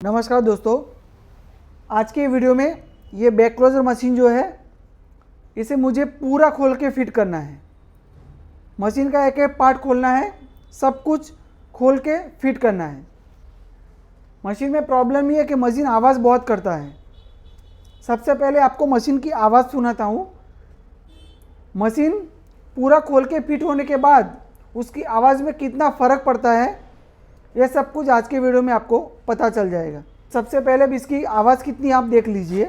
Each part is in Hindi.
नमस्कार दोस्तों, आज के वीडियो में ये बैक क्लोजर मशीन जो है इसे मुझे पूरा खोल के फिट करना है। मशीन का एक एक पार्ट खोलना है, सब कुछ खोल के फिट करना है। मशीन में प्रॉब्लम ये है कि मशीन आवाज़ बहुत करता है। सबसे पहले आपको मशीन की आवाज़ सुनाता हूँ। मशीन पूरा खोल के फिट होने के बाद उसकी आवाज़ में कितना फ़र्क पड़ता है, यह सब कुछ आज के वीडियो में आपको पता चल जाएगा। सबसे पहले भी इसकी आवाज़ कितनी आप देख लीजिए।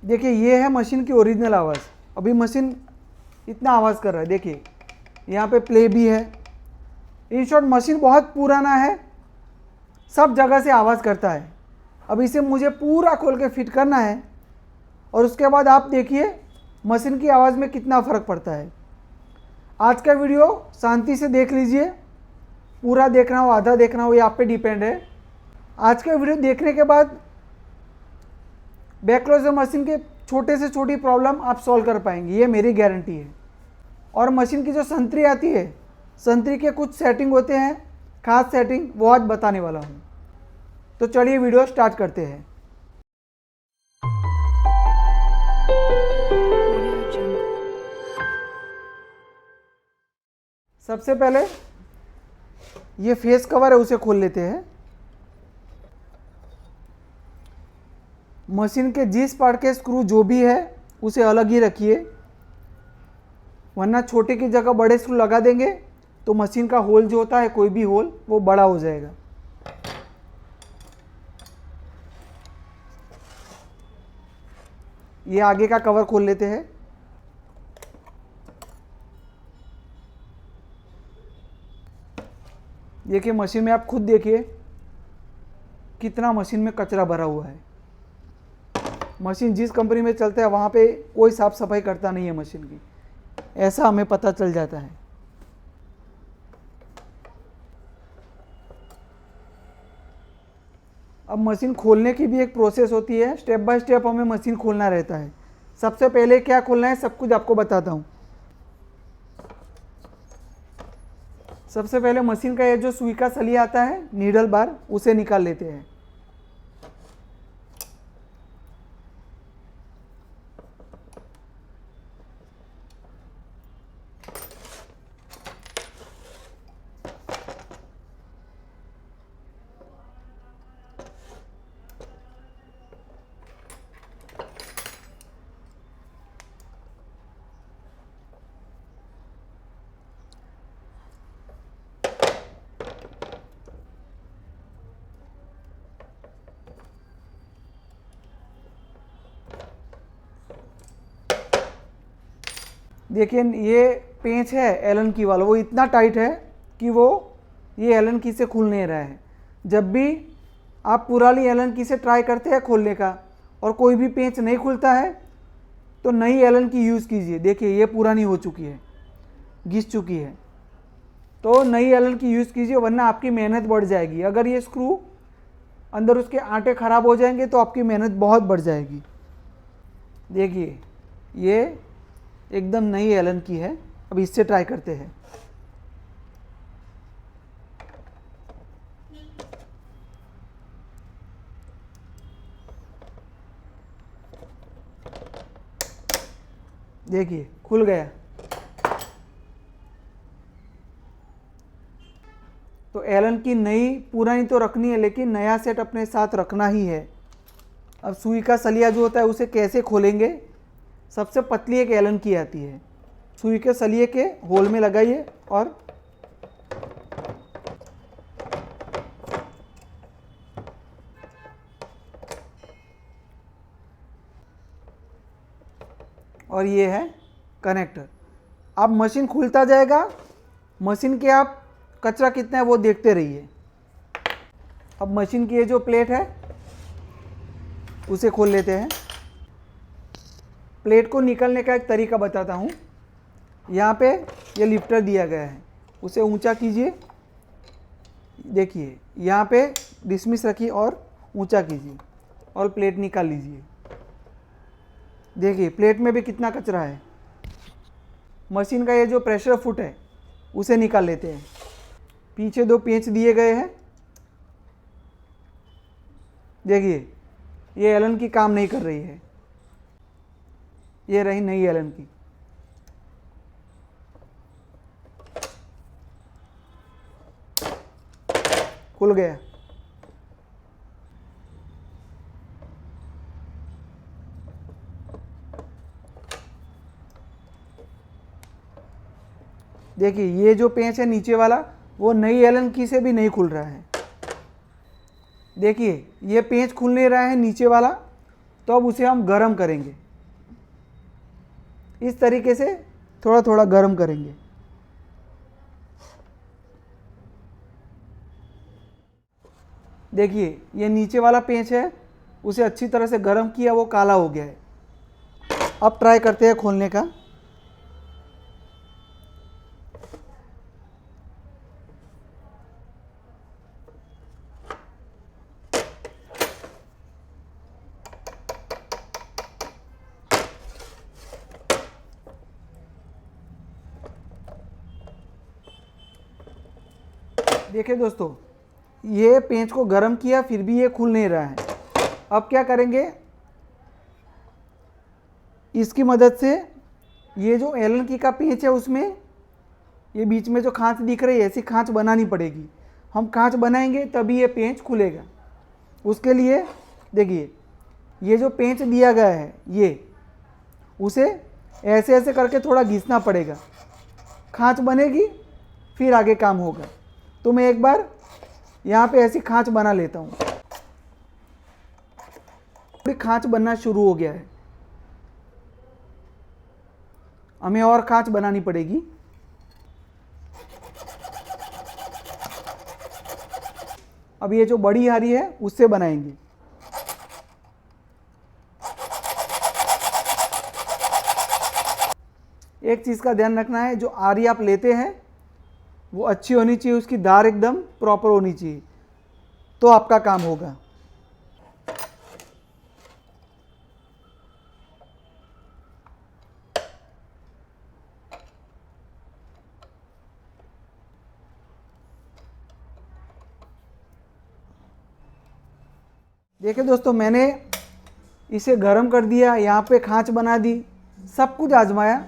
देखिए, ये है मशीन की ओरिजिनल आवाज़। अभी मशीन इतना आवाज़ कर रहा है। देखिए, यहाँ पे प्ले भी है। इन शॉर्ट मशीन बहुत पुराना है, सब जगह से आवाज़ करता है। अब इसे मुझे पूरा खोल के फिट करना है और उसके बाद आप देखिए मशीन की आवाज़ में कितना फ़र्क पड़ता है। आज का वीडियो शांति से देख लीजिए, पूरा देखना हो आधा देखना हो ये आप पे डिपेंड है। आज का वीडियो देखने के बाद बैक क्लोजर मशीन के छोटे से छोटी प्रॉब्लम आप सॉल्व कर पाएंगे, ये मेरी गारंटी है। और मशीन की जो संतरी आती है, संतरी के कुछ सेटिंग होते हैं, खास सेटिंग, वो आज बताने वाला हूँ। तो चलिए वीडियो स्टार्ट करते हैं। सबसे पहले ये फेस कवर है, उसे खोल लेते हैं। मशीन के जिस पार्ट के स्क्रू जो भी है उसे अलग ही रखिए, वरना छोटे की जगह बड़े स्क्रू लगा देंगे तो मशीन का होल जो होता है, कोई भी होल, वो बड़ा हो जाएगा। ये आगे का कवर खोल लेते हैं। देखिए मशीन में आप खुद देखिए कितना मशीन में कचरा भरा हुआ है। मशीन जिस कंपनी में चलता है वहाँ पे कोई साफ सफाई करता नहीं है मशीन की, ऐसा हमें पता चल जाता है। अब मशीन खोलने की भी एक प्रोसेस होती है, स्टेप बाय स्टेप हमें मशीन खोलना रहता है। सबसे पहले क्या खोलना है सब कुछ आपको बताता हूँ। सबसे पहले मशीन का ये जो सुई का सलिया आता है, नीडल बार, उसे निकाल लेते हैं। देखिए ये पेंच है एलन की वाला, वो इतना टाइट है कि वो ये एलन की से खुल नहीं रहा है। जब भी आप पुरानी एलन की से ट्राई करते हैं खोलने का और कोई भी पेंच नहीं खुलता है तो नई एलन की यूज़ कीजिए। देखिए ये पुरानी हो चुकी है, घिस चुकी है, तो नई एलन की यूज़ कीजिए, वरना आपकी मेहनत बढ़ जाएगी। अगर ये स्क्रू अंदर उसके आटे ख़राब हो जाएंगे तो आपकी मेहनत बहुत बढ़ जाएगी। देखिए ये एकदम नई एलन की है। अब इससे ट्राई करते हैं। देखिए खुल गया। तो एलन की नई पुरानी तो रखनी है, लेकिन नया सेट अपने साथ रखना ही है। अब सुई का सलिया जो होता है उसे कैसे खोलेंगे। सबसे पतली एक एलन की आती है, सुई के सलिए के होल में लगाइए और ये है कनेक्टर। अब मशीन खुलता जाएगा, मशीन के आप कचरा कितना है वो देखते रहिए। अब मशीन की ये जो प्लेट है उसे खोल लेते हैं। प्लेट को निकालने का एक तरीका बताता हूँ। यहाँ पे ये लिफ्टर दिया गया है, उसे ऊंचा कीजिए। देखिए यहाँ पे डिसमिस रखिए और ऊंचा कीजिए और प्लेट निकाल लीजिए। देखिए प्लेट में भी कितना कचरा है। मशीन का ये जो प्रेशर फुट है उसे निकाल लेते हैं। पीछे 2 पेंच दिए गए हैं। देखिए ये एलन की काम नहीं कर रही है, ये रही नई एलन की। खुल गया। देखिए ये जो पेंच है नीचे वाला वो नई एलन की से भी नहीं खुल रहा है। देखिए ये पेंच खुल नहीं रहा है नीचे वाला, तो अब उसे हम गर्म करेंगे। इस तरीके से थोड़ा थोड़ा गर्म करेंगे। देखिए ये नीचे वाला पेंच है, उसे अच्छी तरह से गर्म किया, वो काला हो गया है। अब ट्राई करते हैं खोलने का। देखिए दोस्तों, ये पेंच को गर्म किया फिर भी ये खुल नहीं रहा है। अब क्या करेंगे, इसकी मदद से ये जो एलन की का पेंच है उसमें ये बीच में जो खांच दिख रही है ऐसी खांच बनानी पड़ेगी। हम खांच बनाएंगे तभी ये पेंच खुलेगा। उसके लिए देखिए ये जो पेंच दिया गया है ये उसे ऐसे ऐसे करके थोड़ा घिसना पड़ेगा, खांच बनेगी फिर आगे काम होगा। तो मैं एक बार यहाँ पे ऐसी खांच बना लेता हूँ। थोड़ी खांच बनना शुरू हो गया है, हमें और खांच बनानी पड़ेगी। अब ये जो बड़ी हारी है उससे बनाएंगे। एक चीज़ का ध्यान रखना है, जो आरी आप लेते हैं वो अच्छी होनी चाहिए, उसकी धार एकदम प्रॉपर होनी चाहिए, तो आपका काम होगा। देखिए दोस्तों, मैंने इसे गर्म कर दिया, यहाँ पे खांच बना दी, सब कुछ आजमाया,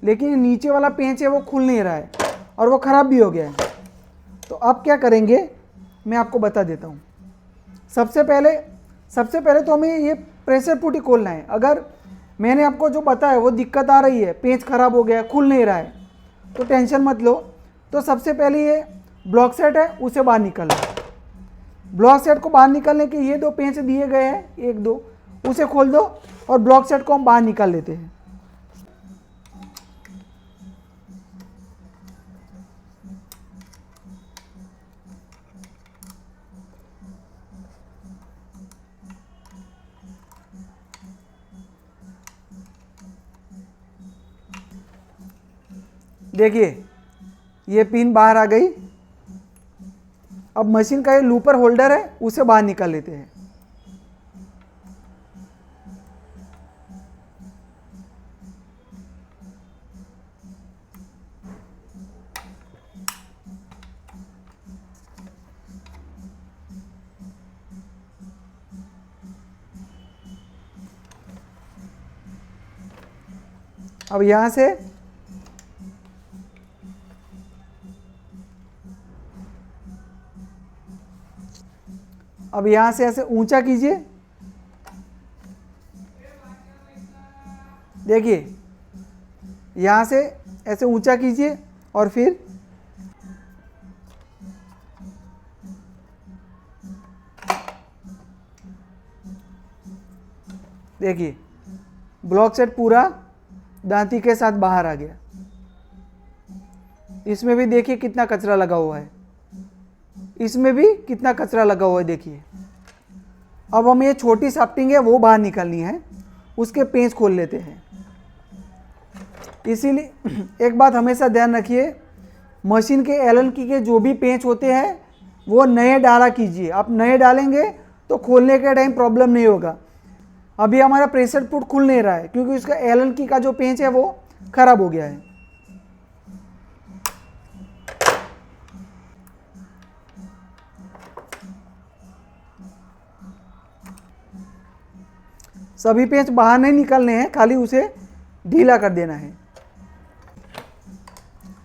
लेकिन नीचे वाला पेंच है वो खुल नहीं रहा है और वो ख़राब भी हो गया है। तो अब क्या करेंगे मैं आपको बता देता हूँ। सबसे पहले तो हमें ये प्रेशर फुट ही खोलना है। अगर मैंने आपको जो बताया वो दिक्कत आ रही है, पेंच ख़राब हो गया है, खुल नहीं रहा है, तो टेंशन मत लो। तो सबसे पहले ये ब्लॉक सेट है उसे बाहर निकालो। ब्लॉक सेट को बाहर निकालने के ये 2 पेंच दिए गए हैं, 1 2, उसे खोल दो और ब्लॉक सेट को हम बाहर निकाल लेते हैं। देखिए ये पिन बाहर आ गई। अब मशीन का ये लूपर होल्डर है उसे बाहर निकाल लेते हैं। अब यहाँ से ऐसे ऊंचा कीजिए। देखिए यहाँ से ऐसे ऊंचा कीजिए और फिर देखिए ब्लॉक सेट पूरा दांती के साथ बाहर आ गया। इसमें भी देखिए कितना कचरा लगा हुआ है, इसमें भी कितना कचरा लगा हुआ है। देखिए अब हम ये छोटी शाफ्टिंग है वो बाहर निकालनी है, उसके पेंच खोल लेते हैं। इसीलिए एक बात हमेशा ध्यान रखिए, मशीन के एलन की के जो भी पेंच होते हैं वो नए डाला कीजिए। आप नए डालेंगे तो खोलने के टाइम प्रॉब्लम नहीं होगा। अभी हमारा प्रेशर पुट खुल नहीं रहा है क्योंकि उसका एलन की का जो पेंच है वो खराब हो गया है। सभी पेंच बाहर नहीं निकलने हैं, खाली उसे ढीला कर देना है।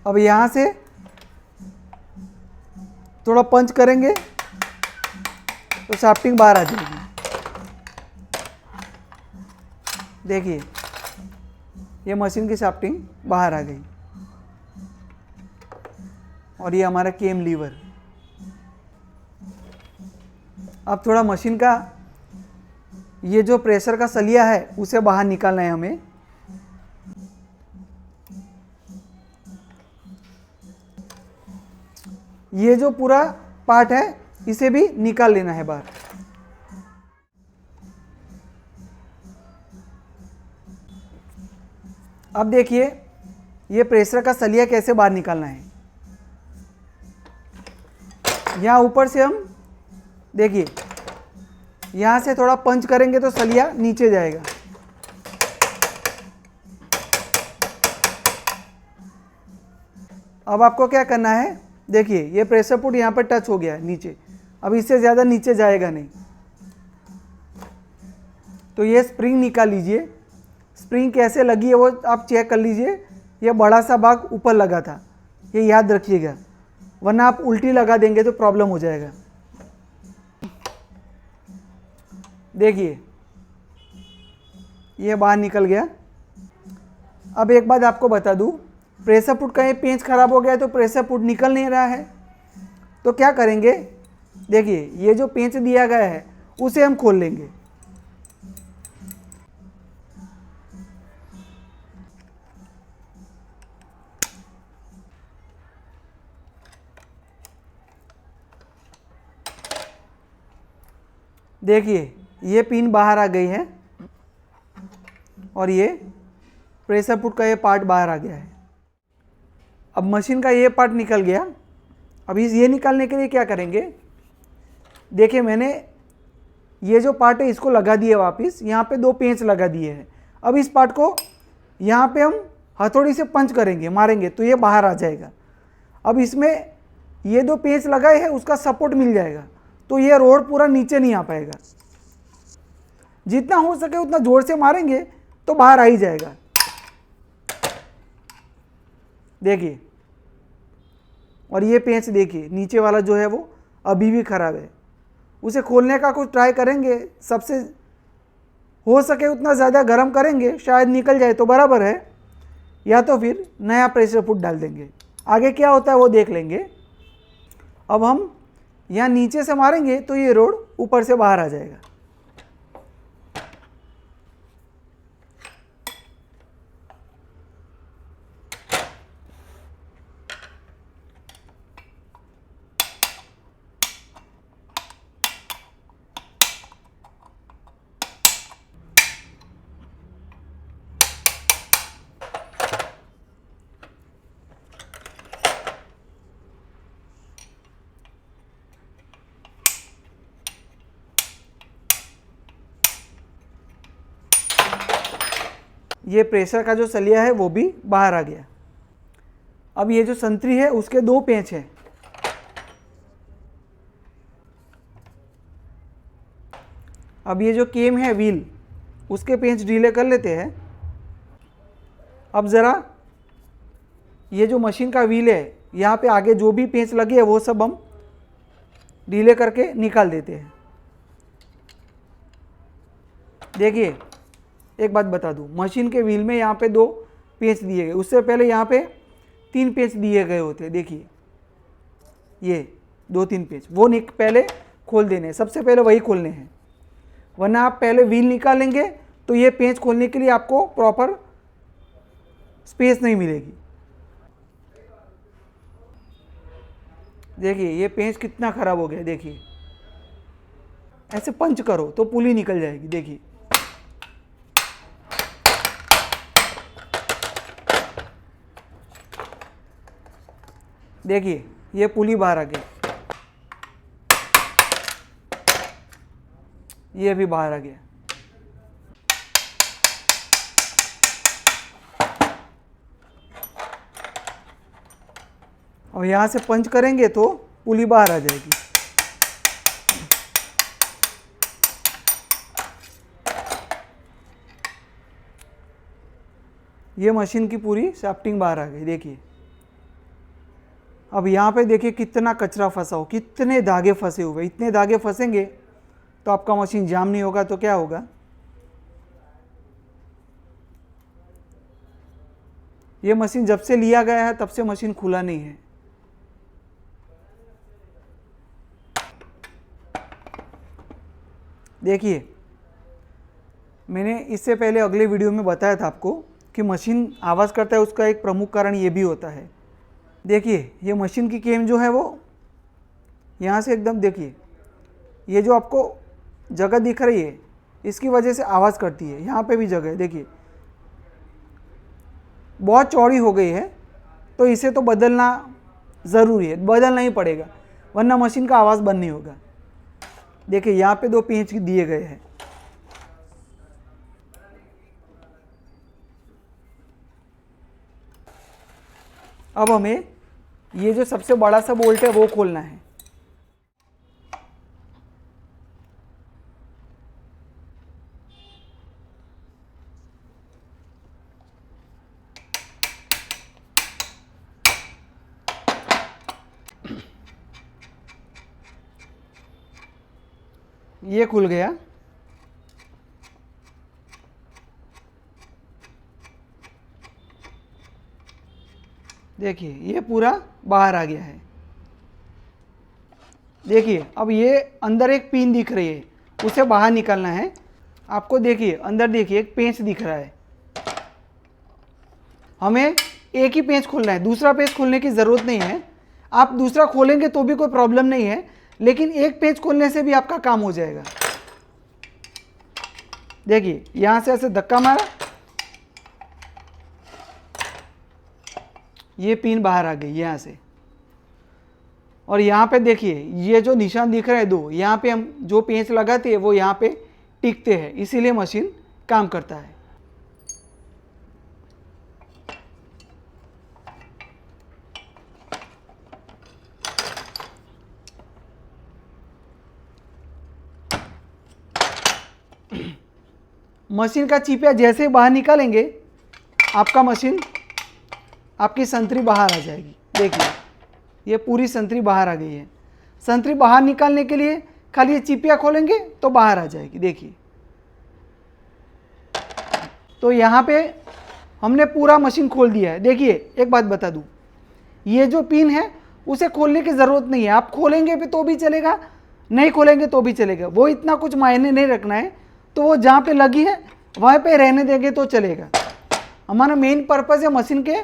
अब यहाँ से थोड़ा पंच करेंगे तो शाफ्टिंग बाहर आ जाएगी। देखिए ये मशीन की शाफ्टिंग बाहर आ गई और ये हमारा केम लीवर। अब थोड़ा मशीन का ये जो प्रेशर का सलिया है उसे बाहर निकालना है हमें। ये जो पूरा पार्ट है इसे भी निकाल लेना है बाहर। अब देखिए ये प्रेशर का सलिया कैसे बाहर निकालना है। यहाँ ऊपर से हम देखिए यहाँ से थोड़ा पंच करेंगे तो सलिया नीचे जाएगा। अब आपको क्या करना है, देखिए ये प्रेशर पुट यहाँ पर टच हो गया है नीचे, अब इससे ज़्यादा नीचे जाएगा नहीं। तो ये स्प्रिंग निकाल लीजिए। स्प्रिंग कैसे लगी है वो आप चेक कर लीजिए। ये बड़ा सा भाग ऊपर लगा था, ये याद रखिएगा, वरना आप उल्टी लगा देंगे तो प्रॉब्लम हो जाएगा। देखिए ये बाहर निकल गया। अब एक बात आपको बता दूं, प्रेशर पुट का ये पेंच खराब हो गया है तो प्रेशर पुट निकल नहीं रहा है। तो क्या करेंगे, देखिए ये जो पेंच दिया गया है उसे हम खोल लेंगे। देखिए ये पिन बाहर आ गई है और ये प्रेशर पुट का ये पार्ट बाहर आ गया है। अब मशीन का ये पार्ट निकल गया। अब ये निकालने के लिए क्या करेंगे, देखिए मैंने ये जो पार्ट है इसको लगा दिए वापस, यहाँ पे 2 पेंच लगा दिए हैं। अब इस पार्ट को यहाँ पे हम हथौड़ी से पंच करेंगे, मारेंगे तो ये बाहर आ जाएगा। अब इसमें ये 2 पेंच लगाए हैं उसका सपोर्ट मिल जाएगा, तो ये रोड पूरा नीचे नहीं आ पाएगा। जितना हो सके उतना जोर से मारेंगे तो बाहर आ ही जाएगा। देखिए, और ये पेंच देखिए नीचे वाला जो है वो अभी भी खराब है। उसे खोलने का कुछ ट्राई करेंगे, सबसे हो सके उतना ज़्यादा गर्म करेंगे, शायद निकल जाए तो बराबर है, या तो फिर नया प्रेशर पुट डाल देंगे। आगे क्या होता है वो देख लेंगे। अब हम यहाँ नीचे से मारेंगे तो ये रोड ऊपर से बाहर आ जाएगा। ये प्रेशर का जो सलिया है वो भी बाहर आ गया। अब ये जो संतरी है उसके 2 पेंच हैं। अब ये जो केम है व्हील, उसके पेंच ढीले कर लेते हैं। अब ज़रा ये जो मशीन का व्हील है यहाँ पे आगे जो भी पेंच लगे है वो सब हम ढीले करके निकाल देते हैं। देखिए एक बात बता दूं, मशीन के व्हील में यहाँ पे 2 पेंच दिए गए, उससे पहले यहाँ पे 3 पेंच दिए गए होते। देखिए ये 2-3 पेंच वो पहले खोल देने हैं, सबसे पहले वही खोलने हैं, वरना आप पहले व्हील निकालेंगे तो ये पेंच खोलने के लिए आपको प्रॉपर स्पेस नहीं मिलेगी। देखिए ये पेंच कितना खराब हो गया। देखिए ऐसे पंच करो तो पुली निकल जाएगी। देखिए देखिए ये पुली बाहर आ गई, ये भी बाहर आ गया। और यहाँ से पंच करेंगे तो पुली बाहर आ जाएगी। ये मशीन की पूरी शाफ्टिंग बाहर आ गई। देखिए अब यहाँ पे देखिए कितना कचरा फंसा हो, कितने धागे फंसे हुए। इतने धागे फंसेंगे तो आपका मशीन जाम नहीं होगा तो क्या होगा। ये मशीन जब से लिया गया है तब से मशीन खुला नहीं है। देखिए मैंने इससे पहले अगले वीडियो में बताया था आपको कि मशीन आवाज़ करता है, उसका एक प्रमुख कारण ये भी होता है। देखिए ये मशीन की केम जो है वो यहाँ से एकदम, देखिए ये जो आपको जगह दिख रही है इसकी वजह से आवाज़ करती है। यहाँ पे भी जगह है, देखिए बहुत चौड़ी हो गई है तो इसे तो बदलना ज़रूरी है, बदलना ही पड़ेगा वरना मशीन का आवाज़ बंद नहीं होगा। देखिए यहाँ पे 2 पेंच दिए गए हैं। अब हमें ये जो सबसे बड़ा सा बोल्ट है वो खोलना है। ये खुल गया। देखिए ये पूरा बाहर आ गया है। देखिए अब ये अंदर एक पिन दिख रही है, उसे बाहर निकालना है आपको। देखिए अंदर देखिए एक पेंच दिख रहा है, हमें एक ही पेंच खोलना है, दूसरा पेंच खोलने की ज़रूरत नहीं है। आप दूसरा खोलेंगे तो भी कोई प्रॉब्लम नहीं है, लेकिन एक पेंच खोलने से भी आपका काम हो जाएगा। देखिए यहाँ से ऐसे धक्का मारा, ये पिन बाहर आ गई यहाँ से। और यहाँ पे देखिए ये जो निशान दिख रहे हैं 2, यहाँ पे हम जो पेंच लगाते हैं वो यहाँ पे टिकते हैं, इसीलिए मशीन काम करता है। मशीन का चिपिया जैसे ही बाहर निकालेंगे आपका मशीन, आपकी संतरी बाहर आ जाएगी। देखिए ये पूरी संतरी बाहर आ गई है। संतरी बाहर निकालने के लिए खाली ये चिपिया खोलेंगे तो बाहर आ जाएगी। देखिए तो यहाँ पे हमने पूरा मशीन खोल दिया है। देखिए एक बात बता दूँ, ये जो पिन है उसे खोलने की ज़रूरत नहीं है। आप खोलेंगे भी तो भी चलेगा, नहीं खोलेंगे तो भी चलेगा, वो इतना कुछ मायने नहीं रखना है। तो वो जहाँ पे लगी है वहाँ पे रहने देंगे तो चलेगा। हमारा मेन पर्पज़ है मशीन के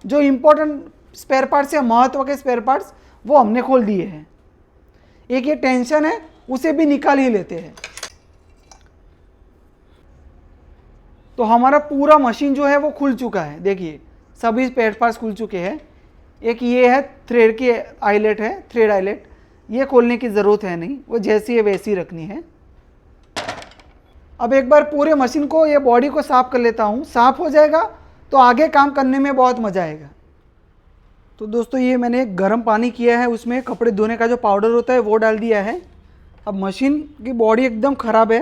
जो इम्पोर्टेंट स्पेयर पार्ट्स या महत्व के स्पेयर पार्ट्स वो हमने खोल दिए हैं। एक ये टेंशन है उसे भी निकाल ही लेते हैं। तो हमारा पूरा मशीन जो है वो खुल चुका है। देखिए सभी स्पेयर पार्ट्स खुल चुके हैं। एक ये है थ्रेड की आइलेट है, थ्रेड आइलेट, ये खोलने की ज़रूरत है नहीं, वो जैसी है वैसी रखनी है। अब एक बार पूरे मशीन को, ये बॉडी को साफ़ कर लेता हूँ। साफ़ हो जाएगा तो आगे काम करने में बहुत मज़ा आएगा। तो दोस्तों ये मैंने एक गर्म पानी किया है, उसमें कपड़े धोने का जो पाउडर होता है वो डाल दिया है। अब मशीन की बॉडी एकदम ख़राब है,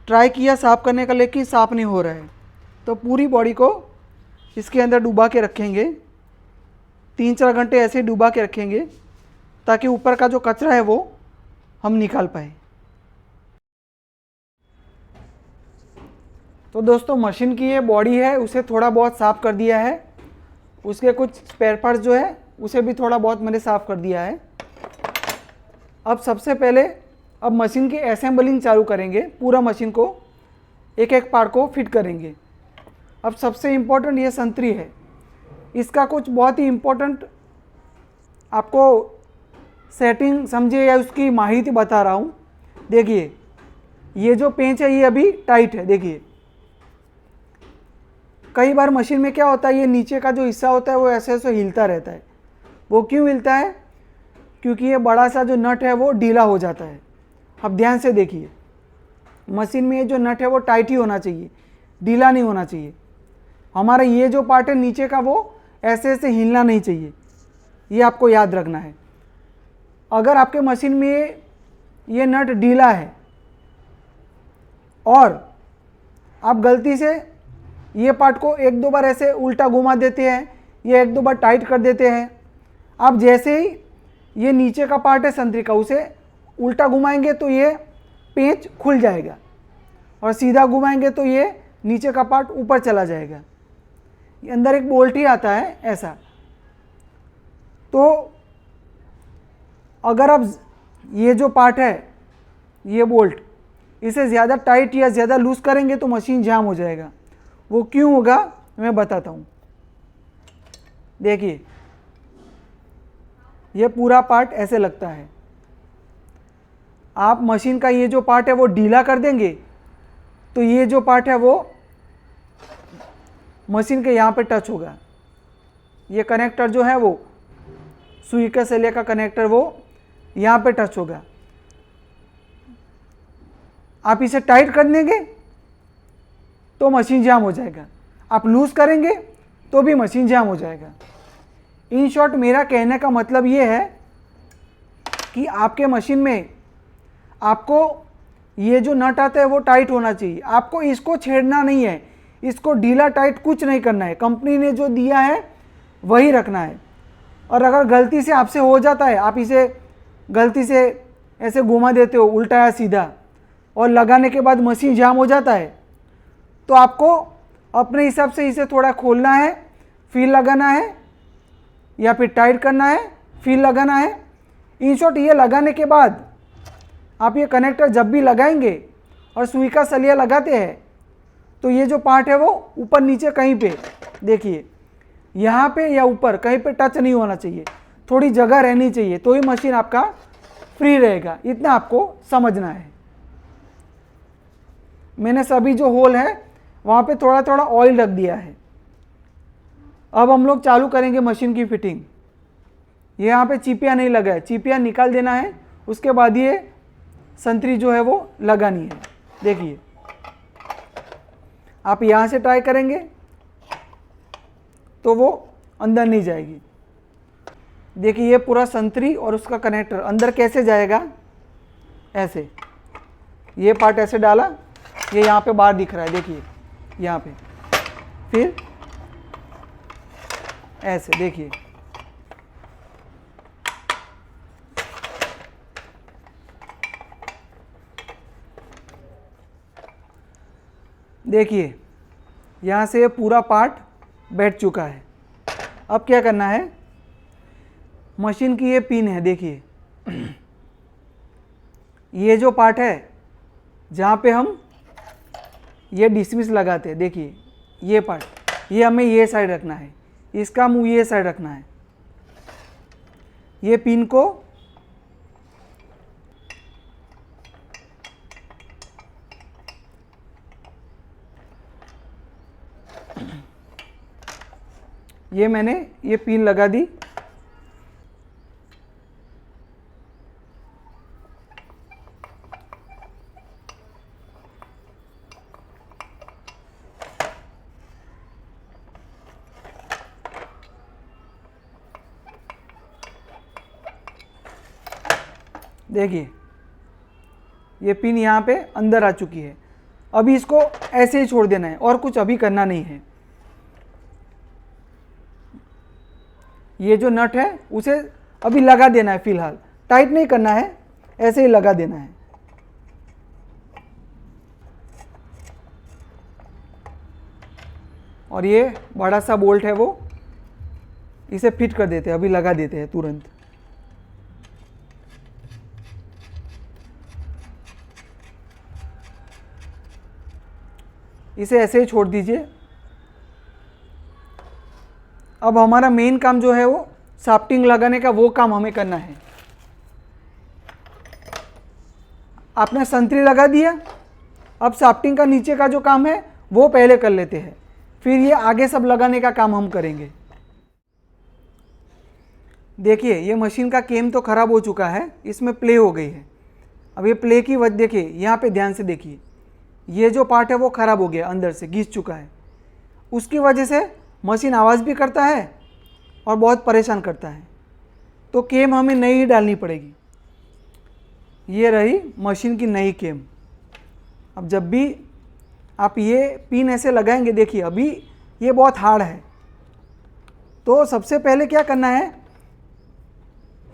ट्राई किया साफ़ करने का लेकिन साफ़ नहीं हो रहा है। तो पूरी बॉडी को इसके अंदर डुबा के रखेंगे, 3-4 घंटे ऐसे डुबा के रखेंगे ताकि ऊपर का जो कचरा है वो हम निकाल पाए। तो दोस्तों मशीन की ये बॉडी है उसे थोड़ा बहुत साफ़ कर दिया है, उसके कुछ स्पेयर पार्ट्स जो है उसे भी थोड़ा बहुत मैंने साफ़ कर दिया है। अब सबसे पहले अब मशीन की असेंबलिंग चालू करेंगे। पूरा मशीन को एक एक पार्ट को फिट करेंगे। अब सबसे इम्पोर्टेंट ये संतरी है, इसका कुछ बहुत ही इम्पोर्टेंट आपको सेटिंग समझिए या उसकी माहिती बता रहा हूँ। देखिए ये जो पेंच है ये अभी टाइट है। देखिए कई बार मशीन में क्या होता है, ये नीचे का जो हिस्सा होता है वो ऐसे ऐसे हिलता रहता है। वो क्यों हिलता है? क्योंकि ये बड़ा सा जो नट है वो ढीला हो जाता है। अब ध्यान से देखिए, मशीन में ये जो नट है वो टाइट ही होना चाहिए, ढीला नहीं होना चाहिए। हमारा ये जो पार्ट है नीचे का वो ऐसे ऐसे हिलना नहीं चाहिए। ये आपको याद रखना है। अगर आपके मशीन में ये नट ढीला है और आप गलती से ये पार्ट को एक दो बार ऐसे उल्टा घुमा देते हैं या एक दो बार टाइट कर देते हैं, आप जैसे ही ये नीचे का पार्ट है संतरी का उसे उल्टा घुमाएंगे तो ये पेंच खुल जाएगा और सीधा घुमाएंगे तो ये नीचे का पार्ट ऊपर चला जाएगा। ये अंदर एक बोल्ट ही आता है ऐसा। तो अगर आप ये जो पार्ट है ये बोल्ट इसे ज़्यादा टाइट या ज़्यादा लूज़ करेंगे तो मशीन जाम हो जाएगा। वो क्यों होगा मैं बताता हूँ। देखिए ये पूरा पार्ट ऐसे लगता है। आप मशीन का ये जो पार्ट है वो ढीला कर देंगे तो ये जो पार्ट है वो मशीन के यहाँ पे टच होगा। ये कनेक्टर जो है वो सुई का सलिया का कनेक्टर वो यहाँ पे टच होगा। आप इसे टाइट कर देंगे तो मशीन जाम हो जाएगा, आप लूज़ करेंगे तो भी मशीन जाम हो जाएगा। इन शॉर्ट मेरा कहने का मतलब ये है कि आपके मशीन में आपको ये जो नट आता है वो टाइट होना चाहिए। आपको इसको छेड़ना नहीं है, इसको ढीला टाइट कुछ नहीं करना है। कंपनी ने जो दिया है वही रखना है। और अगर गलती से आपसे हो जाता है, आप इसे गलती से ऐसे घुमा देते हो उल्टा या सीधा और लगाने के बाद मशीन जाम हो जाता है, तो आपको अपने हिसाब से इसे थोड़ा खोलना है, फिर लगाना है या फिर टाइट करना है, फिर लगाना है। इन शॉर्ट ये लगाने के बाद आप ये कनेक्टर जब भी लगाएंगे और सुई का सलिया लगाते हैं तो ये जो पार्ट है वो ऊपर नीचे कहीं पे देखिए यहाँ पे या ऊपर कहीं पे टच नहीं होना चाहिए, थोड़ी जगह रहनी चाहिए, तो ही मशीन आपका फ्री रहेगा। इतना आपको समझना है। मैंने सभी जो होल है वहाँ पे थोड़ा थोड़ा ऑयल रख दिया है। अब हम लोग चालू करेंगे मशीन की फिटिंग। ये यहाँ पे चिपिया नहीं लगा है, चिपिया निकाल देना है, उसके बाद ये संतरी जो है वो लगानी है। देखिए आप यहाँ से ट्राई करेंगे तो वो अंदर नहीं जाएगी। देखिए ये पूरा संतरी और उसका कनेक्टर अंदर कैसे जाएगा, ऐसे ये पार्ट ऐसे डाला, ये यहाँ पे बाहर दिख रहा है, देखिए यहाँ पे, फिर ऐसे देखिए देखिए यहाँ से ये पूरा पार्ट बैठ चुका है। अब क्या करना है, मशीन की ये पिन है, देखिए ये जो पार्ट है जहाँ पे हम ये डिसमिस लगाते हैं, देखिए ये पार्ट, ये हमें ये साइड रखना है, इसका मुंह ये साइड रखना है। ये पिन को ये मैंने ये पिन लगा दी। देखिए ये पिन यहाँ पे अंदर आ चुकी है। अभी इसको ऐसे ही छोड़ देना है और कुछ अभी करना नहीं है। ये जो नट है उसे अभी लगा देना है, फिलहाल टाइट नहीं करना है, ऐसे ही लगा देना है। और ये बड़ा सा बोल्ट है वो इसे फिट कर देते हैं, अभी लगा देते हैं तुरंत। इसे ऐसे ही छोड़ दीजिए। अब हमारा मेन काम जो है वो शाफ्टिंग लगाने का, वो काम हमें करना है। आपने संतरी लगा दिया, अब शाफ्टिंग का नीचे का जो काम है वो पहले कर लेते हैं, फिर ये आगे सब लगाने का काम हम करेंगे। देखिए ये मशीन का केम तो ख़राब हो चुका है, इसमें प्ले हो गई है। अब ये प्ले की वजह देखिए, यहाँ पे ध्यान से देखिए, ये जो पार्ट है वो ख़राब हो गया, अंदर से घिस चुका है। उसकी वजह से मशीन आवाज़ भी करता है और बहुत परेशान करता है। तो केम हमें नई ही डालनी पड़ेगी। ये रही मशीन की नई केम। अब जब भी आप ये पिन ऐसे लगाएंगे, देखिए अभी ये बहुत हार्ड है, तो सबसे पहले क्या करना है,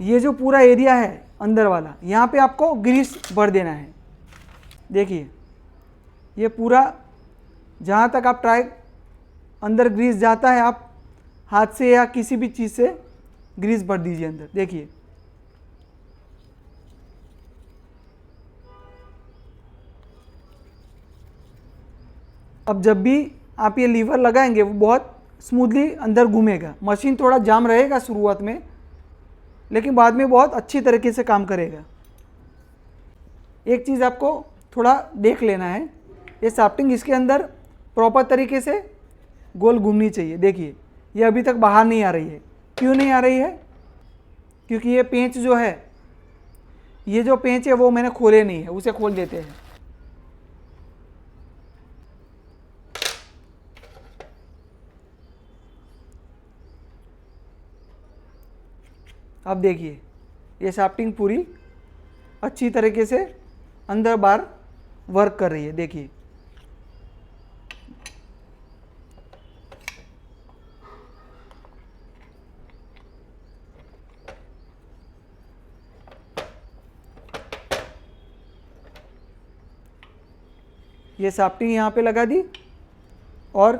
ये जो पूरा एरिया है अंदर वाला, यहाँ पे आपको ग्रीस भर देना है। देखिए ये पूरा जहाँ तक आप ट्राई अंदर ग्रीस जाता है, आप हाथ से या किसी भी चीज़ से ग्रीस भर दीजिए अंदर। देखिए अब जब भी आप ये लीवर लगाएंगे वो बहुत स्मूथली अंदर घूमेगा। मशीन थोड़ा जाम रहेगा शुरुआत में, लेकिन बाद में बहुत अच्छी तरीके से काम करेगा। एक चीज़ आपको थोड़ा देख लेना है, ये शाफ्टिंग इसके अंदर प्रॉपर तरीके से गोल घूमनी चाहिए। देखिए ये अभी तक बाहर नहीं आ रही है। क्यों नहीं आ रही है? क्योंकि ये पेंच जो है, ये जो पेंच है वो मैंने खोले नहीं है, उसे खोल देते हैं। अब देखिए ये शाफ्टिंग पूरी अच्छी तरीके से अंदर बाहर वर्क कर रही है। देखिए ये शाफ्टिंग यहाँ पे लगा दी, और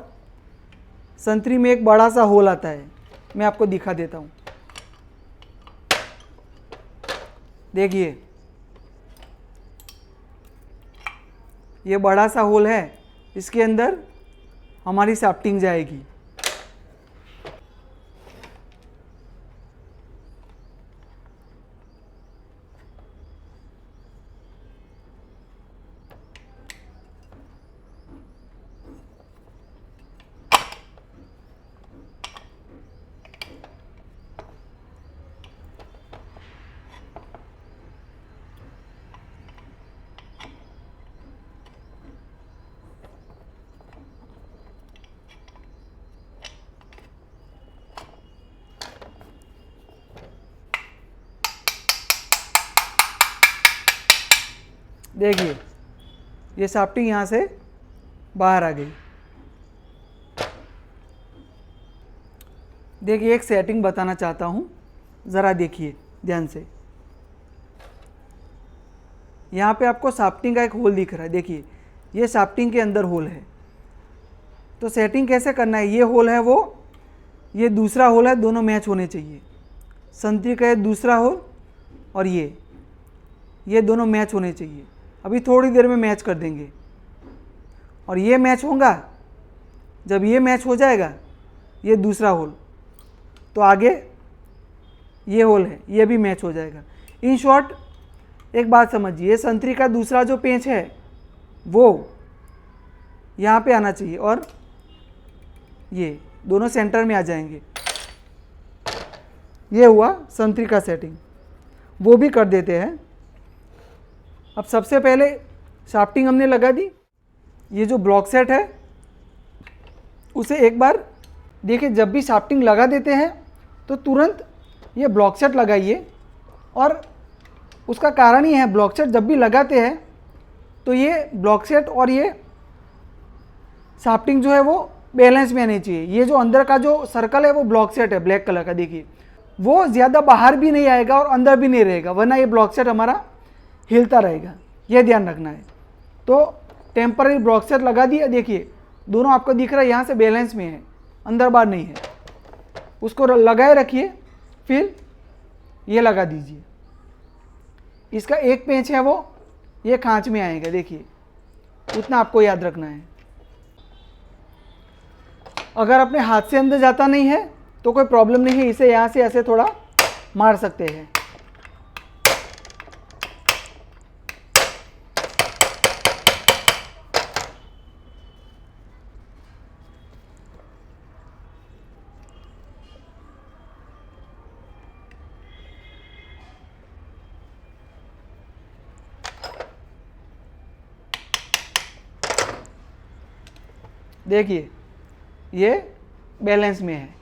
संतरी में एक बड़ा सा होल आता है, मैं आपको दिखा देता हूँ। देखिए ये बड़ा सा होल है, इसके अंदर हमारी शाफ्टिंग जाएगी। देखिए ये शाफ्टिंग यहाँ से बाहर आ गई। देखिए एक सेटिंग बताना चाहता हूँ, ज़रा देखिए ध्यान से। यहाँ पे आपको शाफ्टिंग का एक होल दिख रहा है। देखिए ये शाफ्टिंग के अंदर होल है। तो सेटिंग कैसे करना है, ये होल है वो, ये दूसरा होल है, दोनों मैच होने चाहिए। संतरी का ये दूसरा होल और ये दोनों मैच होने चाहिए। अभी थोड़ी देर में मैच कर देंगे, और ये मैच होगा। जब ये मैच हो जाएगा, ये दूसरा होल, तो आगे ये होल है, ये भी मैच हो जाएगा। इन शॉर्ट एक बात समझिए, ये संतरी का दूसरा जो पेंच है वो यहाँ पे आना चाहिए, और ये दोनों सेंटर में आ जाएंगे। ये हुआ संतरी का सेटिंग, वो भी कर देते हैं। अब सबसे पहले शाफ्टिंग हमने लगा दी। ये जो ब्लॉक सेट है उसे एक बार देखिए, जब भी शाफ्टिंग लगा देते हैं तो तुरंत ये ब्लॉक सेट लगाइए। और उसका कारण ये है, ब्लॉक सेट जब भी लगाते हैं तो ये ब्लॉक सेट और ये शाफ्टिंग जो है वो बैलेंस में आनी चाहिए। ये जो अंदर का जो सर्कल है वो ब्लॉक सेट है ब्लैक कलर का, देखिए वो ज़्यादा बाहर भी नहीं आएगा और अंदर भी नहीं रहेगा, वरना ये ब्लॉक सेट हमारा हिलता रहेगा। यह ध्यान रखना है। तो टेम्पररी ब्लॉक सेट लगा दिया। देखिए दोनों आपको दिख रहा है यहाँ से बैलेंस में है, अंदर बाहर नहीं है। उसको लगाए रखिए, फिर ये लगा दीजिए। इसका एक पेंच है वो ये खांच में आएगा। देखिए उतना आपको याद रखना है। अगर अपने हाथ से अंदर जाता नहीं है तो कोई प्रॉब्लम नहीं है, इसे यहाँ से ऐसे थोड़ा मार सकते हैं। देखिए ये बैलेंस में है।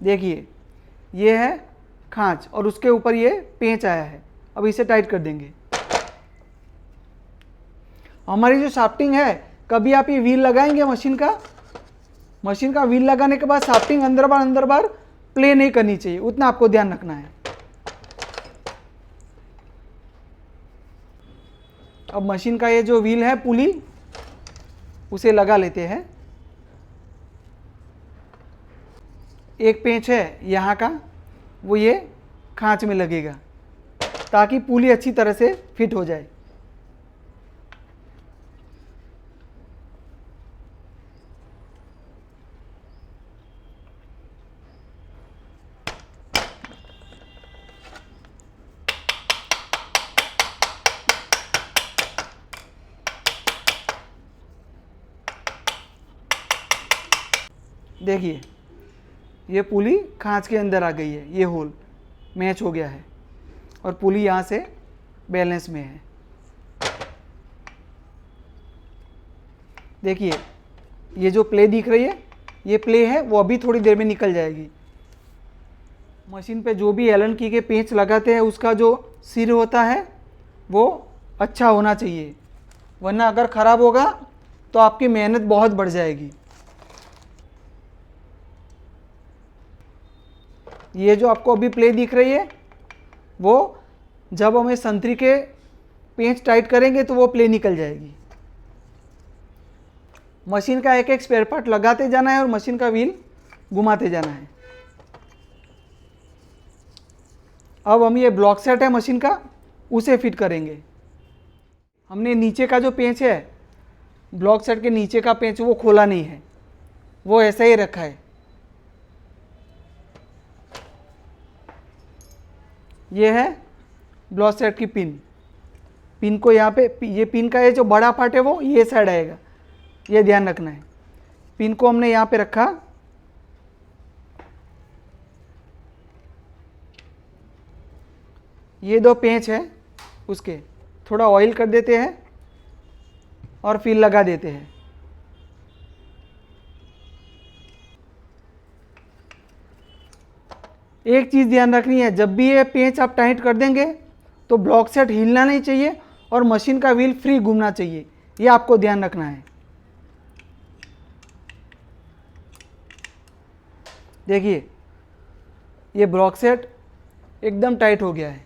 देखिए ये है खांच और उसके ऊपर ये पेंच आया है। अब इसे टाइट कर देंगे। हमारी जो शाफ्टिंग है, कभी आप ये व्हील लगाएंगे मशीन का व्हील लगाने के बाद शाफ्टिंग अंदर बार प्ले नहीं करनी चाहिए, उतना आपको ध्यान रखना है। अब मशीन का ये जो व्हील है पुली, उसे लगा लेते हैं। एक पेंच है यहाँ का, वो ये खांच में लगेगा ताकि पुली अच्छी तरह से फिट हो जाए। देखिए ये पुली खांच के अंदर आ गई है, ये होल मैच हो गया है और पुली यहाँ से बैलेंस में है। देखिए ये जो प्ले दिख रही है, ये प्ले है, वो अभी थोड़ी देर में निकल जाएगी। मशीन पे जो भी एलन की के पेंच लगाते हैं, उसका जो सिर होता है वो अच्छा होना चाहिए, वरना अगर ख़राब होगा तो आपकी मेहनत बहुत बढ़ जाएगी। ये जो आपको अभी प्ले दिख रही है, वो जब हमें संतरी के पेंच टाइट करेंगे तो वो प्ले निकल जाएगी। मशीन का एक एक स्पेयर पार्ट लगाते जाना है और मशीन का व्हील घुमाते जाना है। अब हम ये ब्लॉक सेट है मशीन का, उसे फिट करेंगे। हमने नीचे का जो पेंच है, ब्लॉक सेट के नीचे का पेंच, वो खोला नहीं है, वो ऐसा ही रखा है। ये है ब्लॉक सेट की पिन को यहाँ पे, ये पिन का ये जो बड़ा पार्ट है वो ये साइड आएगा, ये ध्यान रखना है। पिन को हमने यहाँ पे रखा। ये दो पेंच है, उसके थोड़ा ऑयल कर देते हैं और फिर लगा देते हैं। एक चीज़ ध्यान रखनी है, जब भी ये पेंच आप टाइट कर देंगे तो ब्लॉक सेट हिलना नहीं चाहिए और मशीन का व्हील फ्री घूमना चाहिए, ये आपको ध्यान रखना है। देखिए ये ब्लॉक सेट एकदम टाइट हो गया है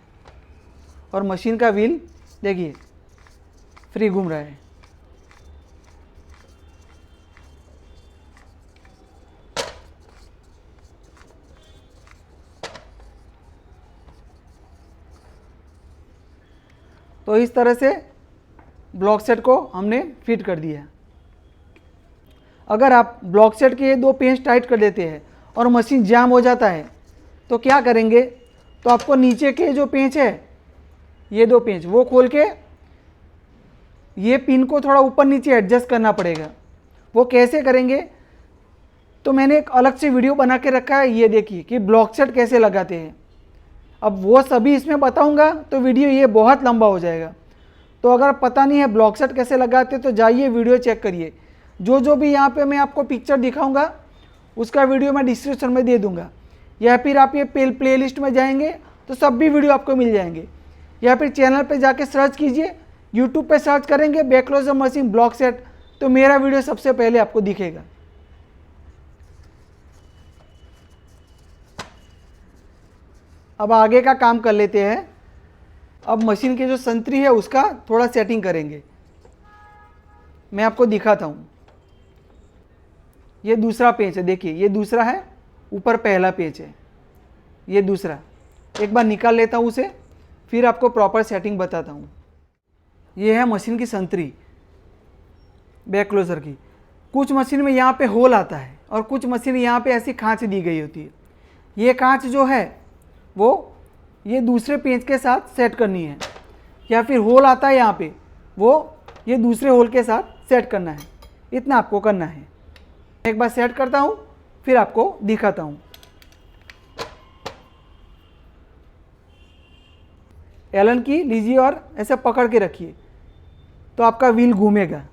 और मशीन का व्हील देखिए फ्री घूम रहा है। तो इस तरह से ब्लॉक सेट को हमने फिट कर दिया। अगर आप ब्लॉक सेट के ये दो पेंच टाइट कर देते हैं और मशीन जाम हो जाता है तो क्या करेंगे, तो आपको नीचे के जो पेंच है, ये दो पेंच, वो खोल के ये पिन को थोड़ा ऊपर नीचे एडजस्ट करना पड़ेगा। वो कैसे करेंगे, तो मैंने एक अलग से वीडियो बना के रखा है, ये देखिए कि ब्लॉक सेट कैसे लगाते हैं। अब वो सभी इसमें बताऊंगा तो वीडियो ये बहुत लंबा हो जाएगा। तो अगर पता नहीं है ब्लॉक सेट कैसे लगाते तो जाइए वीडियो चेक करिए। जो भी यहाँ पे मैं आपको पिक्चर दिखाऊंगा उसका वीडियो मैं डिस्क्रिप्शन में दे दूंगा, या फिर आप ये प्ले लिस्ट में जाएंगे तो सब भी वीडियो आपको मिल जाएंगे, या फिर चैनल पे जाके सर्च कीजिए, यूट्यूब पे सर्च करेंगे बैकलोजर मशीन ब्लॉक सेट, तो मेरा वीडियो सबसे पहले आपको दिखेगा। अब आगे का काम कर लेते हैं। अब मशीन की जो संतरी है उसका थोड़ा सेटिंग करेंगे, मैं आपको दिखाता हूँ। ये दूसरा पेंच है, देखिए ये दूसरा है, ऊपर पहला पेंच है, ये दूसरा। एक बार निकाल लेता हूँ उसे, फिर आपको प्रॉपर सेटिंग बताता हूँ। ये है मशीन की संतरी बैक क्लोजर की। कुछ मशीन में यहाँ पे होल आता है और कुछ मशीन यहाँ पे ऐसी खांच दी गई होती है। ये कांच जो है वो ये दूसरे पेंच के साथ सेट करनी है, या फिर होल आता है यहाँ पे, वो ये दूसरे होल के साथ सेट करना है। इतना आपको करना है। एक बार सेट करता हूँ फिर आपको दिखाता हूँ। एलन की लीजिए और ऐसे पकड़ के रखिए तो आपका व्हील घूमेगा।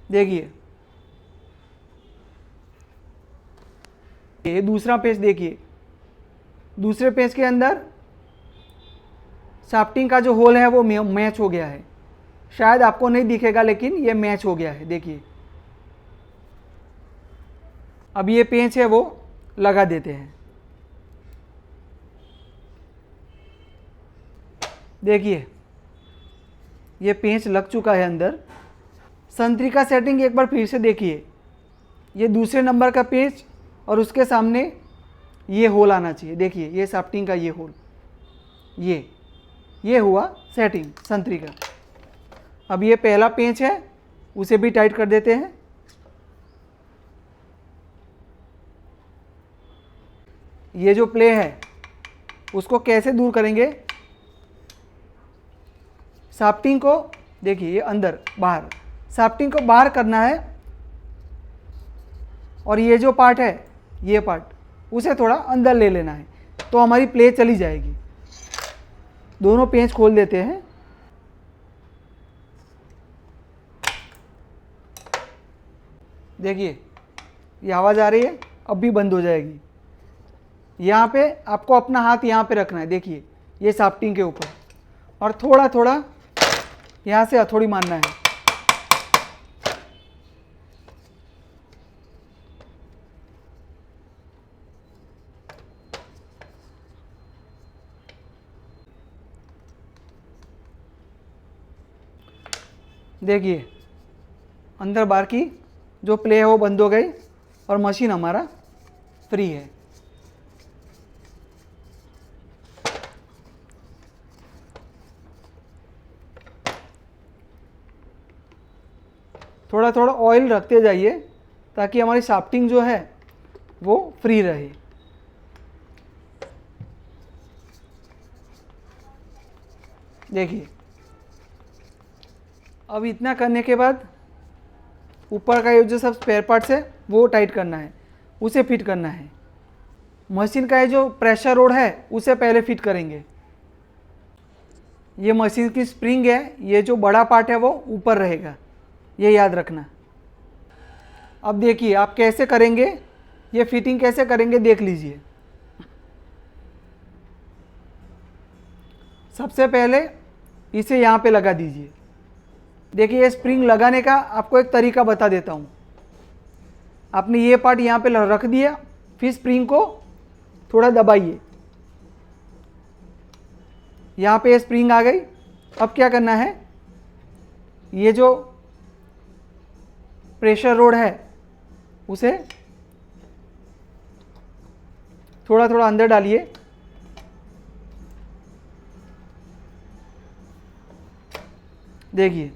देखिए ये दूसरा पेच देखिए, दूसरे पेच के अंदर शाफ्टिंग का जो होल है वो मैच हो गया है। शायद आपको नहीं दिखेगा लेकिन ये मैच हो गया है। देखिए अब ये पेंच है वो लगा देते हैं। देखिए ये पेंच लग चुका है अंदर। संतरी का सेटिंग एक बार फिर से देखिए, ये दूसरे नंबर का पेंच और उसके सामने ये होल आना चाहिए। देखिए ये शाफ्टिंग का ये होल, ये हुआ सेटिंग संतरी का। अब ये पहला पेंच है उसे भी टाइट कर देते हैं। ये जो प्ले है उसको कैसे दूर करेंगे, शाफ्टिंग को देखिए ये अंदर बाहर, शाफ्टिंग को बाहर करना है और ये जो पार्ट है ये पार्ट उसे थोड़ा अंदर ले लेना है तो हमारी प्ले चली जाएगी। दोनों पेंच खोल देते हैं। देखिए ये आवाज़ आ रही है, अब भी बंद हो जाएगी। यहाँ पे आपको अपना हाथ यहाँ पे रखना है। देखिए ये शाफ्टिंग के ऊपर और थोड़ा थोड़ा यहाँ से हथौड़ी मारना है। देखिए अंदर बार की जो प्ले है वो बंद हो गई और मशीन हमारा फ्री है। थोड़ा थोड़ा ऑयल रखते जाइए ताकि हमारी शाफ्टिंग जो है वो फ्री रहे। देखिए अब इतना करने के बाद ऊपर का ये जो सब स्पेयर पार्ट्स है वो टाइट करना है, उसे फिट करना है। मशीन का ये जो प्रेशर रोड है उसे पहले फिट करेंगे। ये मशीन की स्प्रिंग है, ये जो बड़ा पार्ट है वो ऊपर रहेगा, ये याद रखना। अब देखिए आप कैसे करेंगे, ये फिटिंग कैसे करेंगे देख लीजिए। सबसे पहले इसे यहाँ पे लगा दीजिए। देखिए ये स्प्रिंग लगाने का आपको एक तरीका बता देता हूँ। आपने ये पार्ट यहाँ पे रख दिया, फिर स्प्रिंग को थोड़ा दबाइए, यहाँ पे स्प्रिंग आ गई। अब क्या करना है, ये जो प्रेशर रोड है उसे थोड़ा थोड़ा अंदर डालिए। देखिए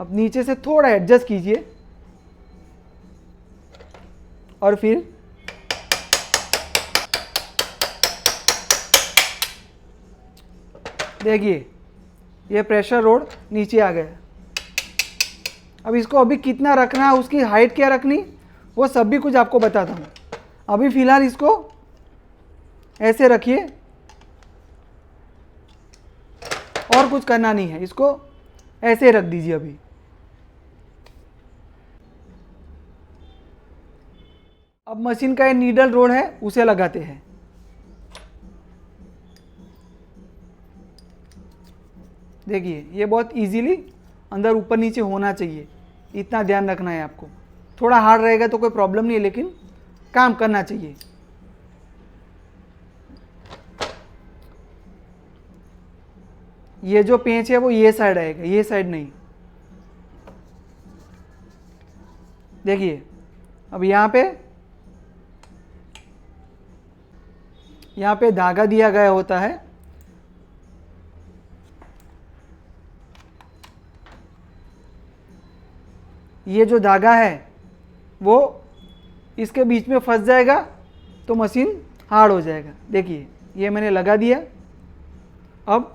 अब नीचे से थोड़ा एडजस्ट कीजिए और फिर देखिए ये प्रेशर रोड नीचे आ गया। अब इसको अभी कितना रखना है, उसकी हाइट क्या रखनी, वो सब भी कुछ आपको बताता हूँ। अभी फ़िलहाल इसको ऐसे रखिए और कुछ करना नहीं है, इसको ऐसे रख दीजिए। अभी अब मशीन का ये नीडल रोड है उसे लगाते हैं। देखिए ये बहुत इजीली अंदर ऊपर नीचे होना चाहिए, इतना ध्यान रखना है आपको। थोड़ा हार्ड रहेगा तो कोई प्रॉब्लम नहीं है, लेकिन काम करना चाहिए। ये जो पेंच है वो ये साइड आएगा, ये साइड नहीं। देखिए अब यहाँ पे धागा दिया गया होता है। ये जो धागा है वो इसके बीच में फंस जाएगा तो मशीन हार्ड हो जाएगा। देखिए ये मैंने लगा दिया। अब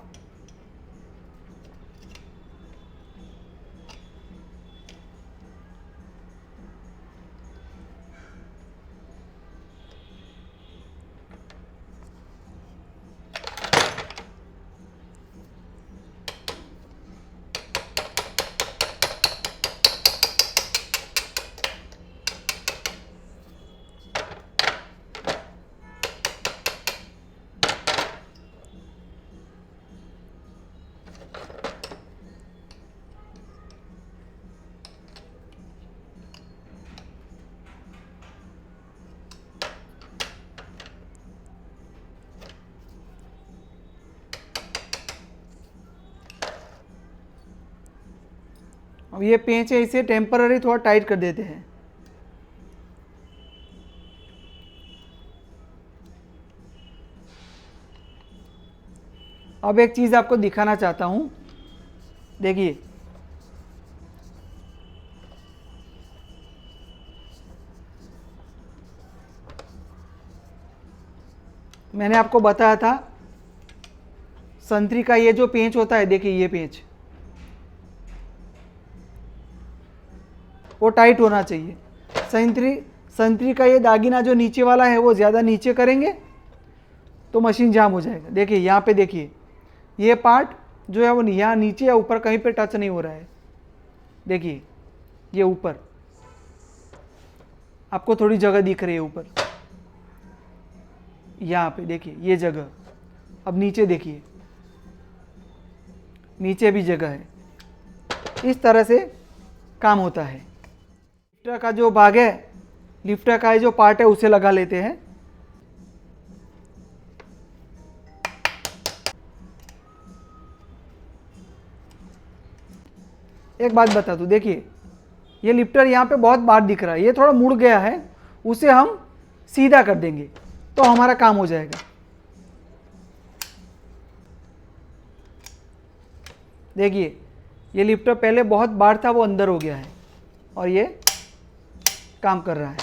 अब ये पेंच है, इसे टेम्पररी थोड़ा टाइट कर देते हैं। अब एक चीज़ आपको दिखाना चाहता हूँ, देखिए मैंने आपको बताया था संतरी का ये जो पेंच होता है, देखिए ये पेंच वो टाइट होना चाहिए। संतरी का ये दागीना जो नीचे वाला है वो ज़्यादा नीचे करेंगे तो मशीन जाम हो जाएगा। देखिए यहाँ पे देखिए ये पार्ट जो है वो यहाँ नीचे या ऊपर कहीं पे टच नहीं हो रहा है। देखिए ये ऊपर आपको थोड़ी जगह दिख रही है ऊपर, यहाँ पे देखिए ये जगह। अब नीचे देखिए, नीचे भी जगह है। इस तरह से काम होता है। लिफ्टर का जो भाग है, लिफ्टर का जो पार्ट है उसे लगा लेते हैं। एक बात बता दूं, देखिए ये लिफ्टर यहाँ पे बहुत बार दिख रहा है, ये थोड़ा मुड़ गया है, उसे हम सीधा कर देंगे तो हमारा काम हो जाएगा। देखिए ये लिफ्टर पहले बहुत बार था, वो अंदर हो गया है और ये काम कर रहा है।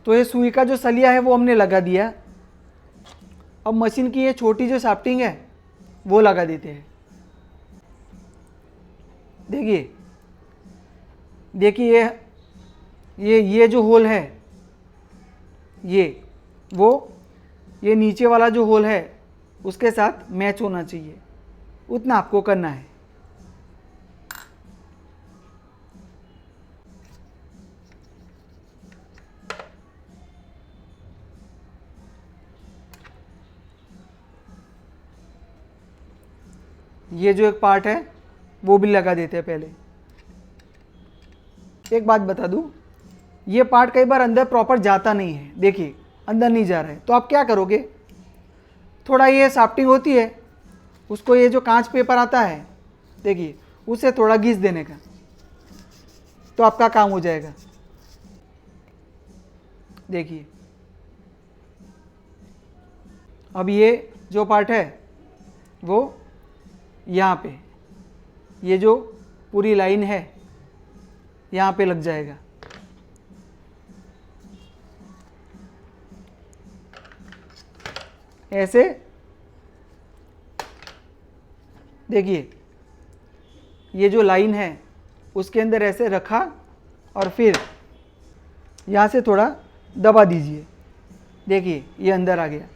तो ये सुई का जो सलिया है वो हमने लगा दिया। अब मशीन की ये छोटी जो शाफ्टिंग है वो लगा देते हैं। देखिए देखिए ये जो होल है, ये नीचे वाला जो होल है उसके साथ मैच होना चाहिए, उतना आपको करना है। ये जो एक पार्ट है वो भी लगा देते हैं पहले। एक बात बता दूं, ये पार्ट कई बार अंदर प्रॉपर जाता नहीं है। देखिए अंदर नहीं जा रहा है, तो आप क्या करोगे, थोड़ा ये शाफ्टिंग होती है उसको, ये जो कांच पेपर आता है देखिए उसे थोड़ा घिस देने का, तो आपका काम हो जाएगा। देखिए अब ये जो पार्ट है वो यहाँ पे, ये जो पूरी लाइन है यहाँ पे लग जाएगा। ऐसे देखिए ये जो लाइन है उसके अंदर ऐसे रखा और फिर यहाँ से थोड़ा दबा दीजिए। देखिए ये अंदर आ गया,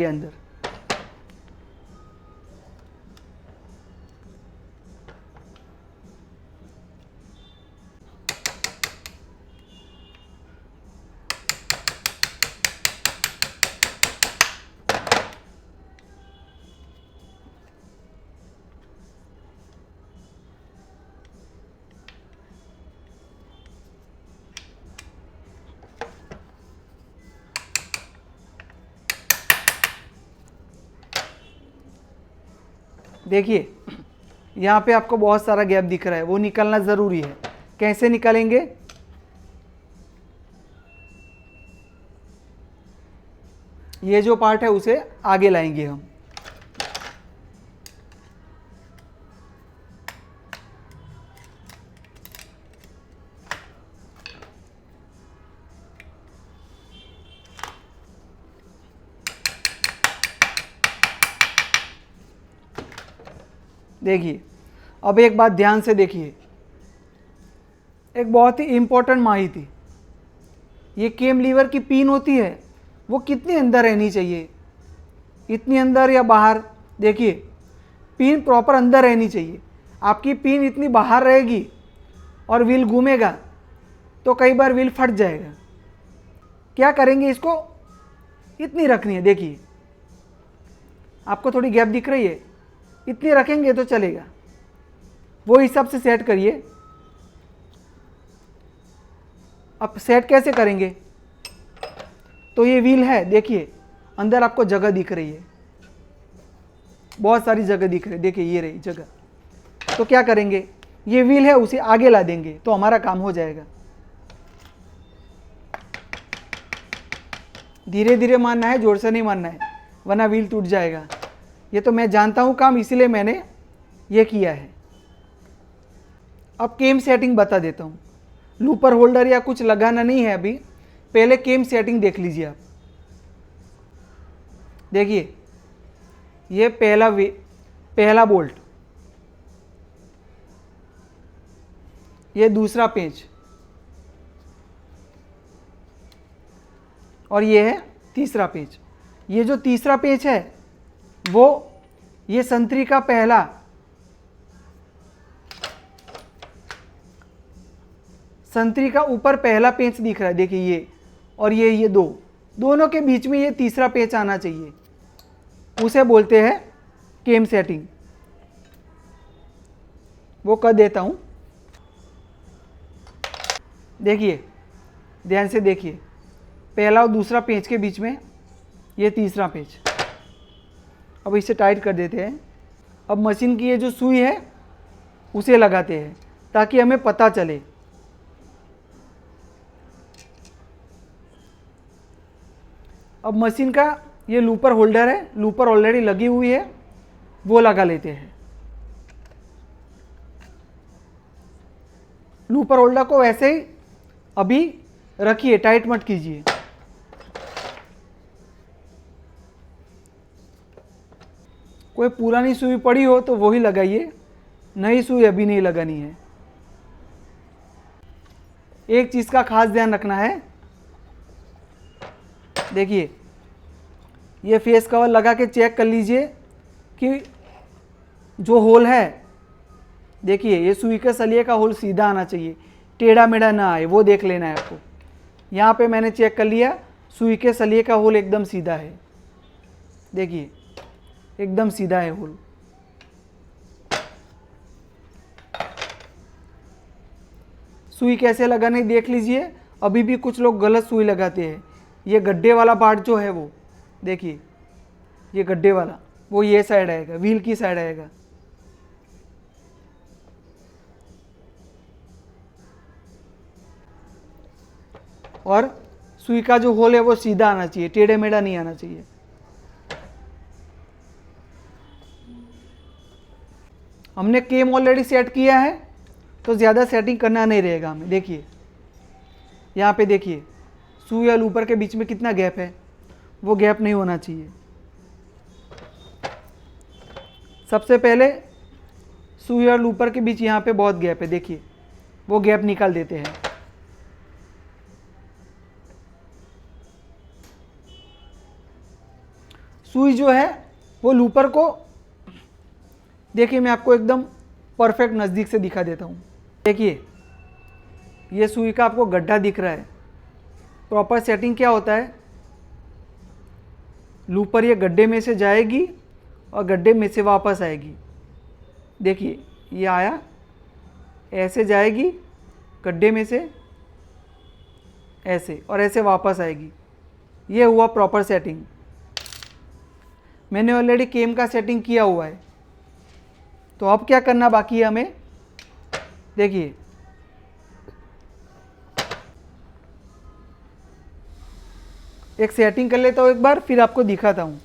अंदर। देखिए यहाँ पे आपको बहुत सारा गैप दिख रहा है, वो निकलना ज़रूरी है। कैसे निकालेंगे, ये जो पार्ट है उसे आगे लाएंगे हम। देखिए अब एक बात ध्यान से देखिए, एक बहुत ही इम्पोर्टेंट माहिती, ये केम लीवर की पिन होती है वो कितनी अंदर रहनी चाहिए, इतनी अंदर या बाहर। देखिए पिन प्रॉपर अंदर रहनी चाहिए। आपकी पिन इतनी बाहर रहेगी और व्हील घूमेगा तो कई बार व्हील फट जाएगा। क्या करेंगे, इसको इतनी रखनी है। देखिए आपको थोड़ी गैप दिख रही है, इतनी रखेंगे तो चलेगा। वो हिसाब से सेट करिए। अब सेट कैसे करेंगे, तो ये व्हील है, देखिए अंदर आपको जगह दिख रही है, बहुत सारी जगह दिख रही है, देखिए ये रही जगह। तो क्या करेंगे, ये व्हील है उसे आगे ला देंगे तो हमारा काम हो जाएगा। धीरे धीरे मारना है, जोर से नहीं मारना है, वरना व्हील टूट जाएगा। ये तो मैं जानता हूँ काम, इसीलिए मैंने ये किया है। अब केम सेटिंग बता देता हूँ। लूपर होल्डर या कुछ लगाना नहीं है अभी, पहले केम सेटिंग देख लीजिए आप। देखिए ये पहला बोल्ट, ये दूसरा पेंच, और ये है तीसरा पेंच। ये जो तीसरा पेंच है वो ये संतरी का पहला, संतरी का ऊपर पहला पेंच दिख रहा है, देखिए ये, और ये दोनों के बीच में ये तीसरा पेंच आना चाहिए, उसे बोलते हैं केम सेटिंग। वो कर देता हूं, देखिए ध्यान से देखिए, पहला और दूसरा पेंच के बीच में ये तीसरा पेंच। अब इसे टाइट कर देते हैं। अब मशीन की ये जो सुई है उसे लगाते हैं ताकि हमें पता चले। अब मशीन का ये लूपर होल्डर है, लूपर ऑलरेडी लगी हुई है, वो लगा लेते हैं। लूपर होल्डर को वैसे ही अभी रखिए, टाइट मत कीजिए। कोई पुरानी सुई पड़ी हो तो वही लगाइए, नई सुई अभी नहीं लगानी है। एक चीज़ का खास ध्यान रखना है, देखिए ये फेस कवर लगा के चेक कर लीजिए कि जो होल है, देखिए ये सुई के सलिए का होल सीधा आना चाहिए, टेढ़ा मेढ़ा ना आए, वो देख लेना है आपको। यहाँ पे मैंने चेक कर लिया, सुई के सलिए का होल एकदम सीधा है, देखिए एकदम सीधा है होल। सुई कैसे लगाने देख लीजिए। अभी भी कुछ लोग गलत सुई लगाते हैं। ये गड्ढे वाला पार्ट जो है वो देखिए, ये गड्ढे वाला वो ये साइड आएगा, व्हील की साइड आएगा। और सुई का जो होल है वो सीधा आना चाहिए, टेढ़े मेढ़ा नहीं आना चाहिए। हमने केम ऑलरेडी सेट किया है तो ज़्यादा सेटिंग करना नहीं रहेगा हमें। देखिए यहाँ पे देखिए सुई और लूपर के बीच में कितना गैप है, वो गैप नहीं होना चाहिए। सबसे पहले सुई और लूपर के बीच यहाँ पे बहुत गैप है, देखिए वो गैप निकाल देते हैं। सुई जो है वो लूपर को, देखिए मैं आपको एकदम परफेक्ट नज़दीक से दिखा देता हूँ। देखिए ये सुई का आपको गड्ढा दिख रहा है। प्रॉपर सेटिंग क्या होता है, लूपर ये गड्ढे में से जाएगी और गड्ढे में से वापस आएगी। देखिए ये आया, ऐसे जाएगी गड्ढे में से, ऐसे, और ऐसे वापस आएगी। ये हुआ प्रॉपर सेटिंग। मैंने ऑलरेडी केम का सेटिंग किया हुआ है। तो अब क्या करना बाकी है हमें, देखिए एक सेटिंग कर लेता हूँ एक बार, फिर आपको दिखाता हूँ।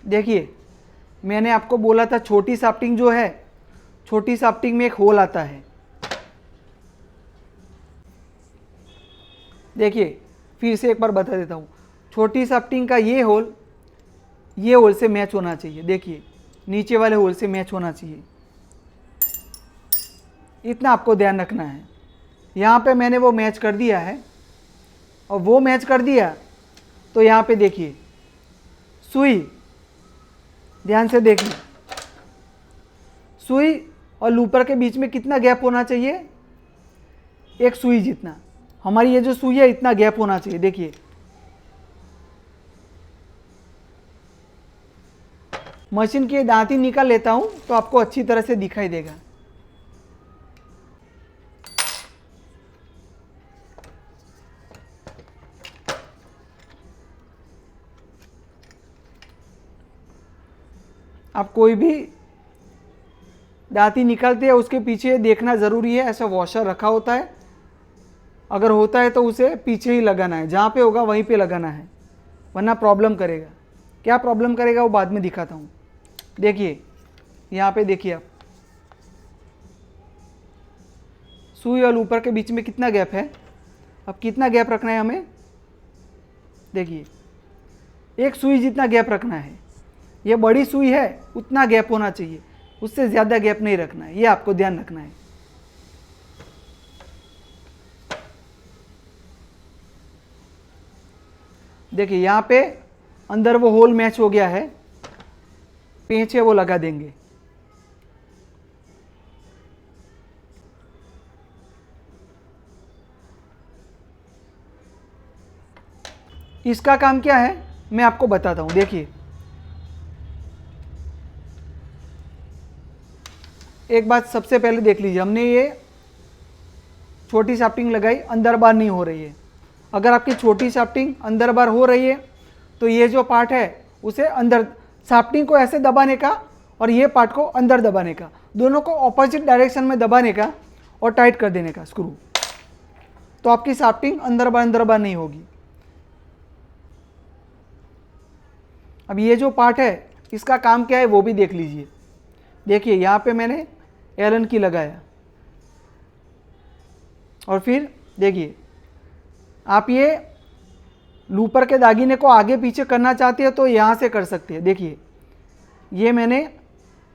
देखिए मैंने आपको बोला था छोटी शाफ्टिंग जो है, छोटी शाफ्टिंग में एक होल आता है। देखिए फिर से एक बार बता देता हूँ, छोटी शाफ्टिंग का ये होल से मैच होना चाहिए। देखिए नीचे वाले होल से मैच होना चाहिए, इतना आपको ध्यान रखना है। यहाँ पे मैंने वो मैच कर दिया है, और वो मैच कर दिया तो यहाँ पे देखिए सुई, ध्यान से देखिए, सुई और लूपर के बीच में कितना गैप होना चाहिए, एक सुई जितना। हमारी ये जो सुई है इतना गैप होना चाहिए। देखिए मशीन की दांती निकाल लेता हूं तो आपको अच्छी तरह से दिखाई देगा। आप कोई भी दांती निकालते हैं उसके पीछे देखना ज़रूरी है, ऐसा वॉशर रखा होता है, अगर होता है तो उसे पीछे ही लगाना है, जहाँ पे होगा वहीं पे लगाना है, वरना प्रॉब्लम करेगा। क्या प्रॉब्लम करेगा वो बाद में दिखाता हूँ। देखिए यहाँ पे देखिए आप, सुई और ऊपर के बीच में कितना गैप है। अब कितना गैप रखना है हमें, देखिए एक सुई जितना गैप रखना है। ये बड़ी सुई है उतना गैप होना चाहिए, उससे ज़्यादा गैप नहीं रखना है, ये आपको ध्यान रखना है। देखिए यहाँ पे अंदर वो होल मैच हो गया है, पेंच है वो लगा देंगे। इसका काम क्या है मैं आपको बताता हूँ। देखिए एक बात सबसे पहले देख लीजिए, हमने ये छोटी शाफ्टिंग लगाई, अंदर बार नहीं हो रही है। अगर आपकी छोटी शाफ्टिंग अंदर बार हो रही है तो ये जो पार्ट है उसे अंदर, शाफ्टिंग को ऐसे दबाने का और ये पार्ट को अंदर दबाने का, दोनों को ऑपोजिट डायरेक्शन में दबाने का और टाइट कर देने का स्क्रू, तो आपकी शाफ्टिंग अंदर बार नहीं होगी। अब ये जो पार्ट है इसका काम क्या है वो भी देख लीजिए। देखिए यहाँ पे मैंने एलन की लगाया और फिर देखिए आप ये लूपर के दागीने को आगे पीछे करना चाहते हो तो यहाँ से कर सकते हैं। देखिए ये मैंने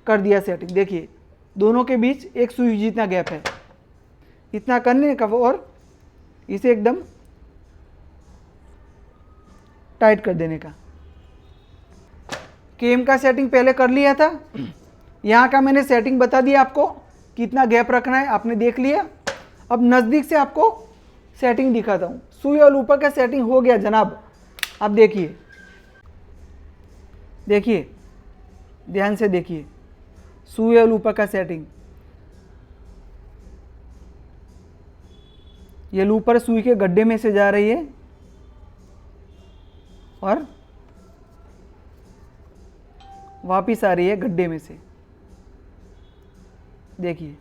कर दिया सेटिंग, देखिए दोनों के बीच एक सुई जितना गैप है, इतना करने का और इसे एकदम टाइट कर देने का। केम का सेटिंग पहले कर लिया था, यहाँ का मैंने सेटिंग बता दिया आपको कितना गैप रखना है, आपने देख लिया। अब नज़दीक से आपको सेटिंग दिखाता हूँ। सुई और ऊपर का सेटिंग हो गया जनाब। आप देखिए, देखिए ध्यान से देखिए, सुई और ऊपर का सेटिंग, ये लूपर सुई के गड्ढे में से जा रही है और वापिस आ रही है गड्ढे में से। देखिए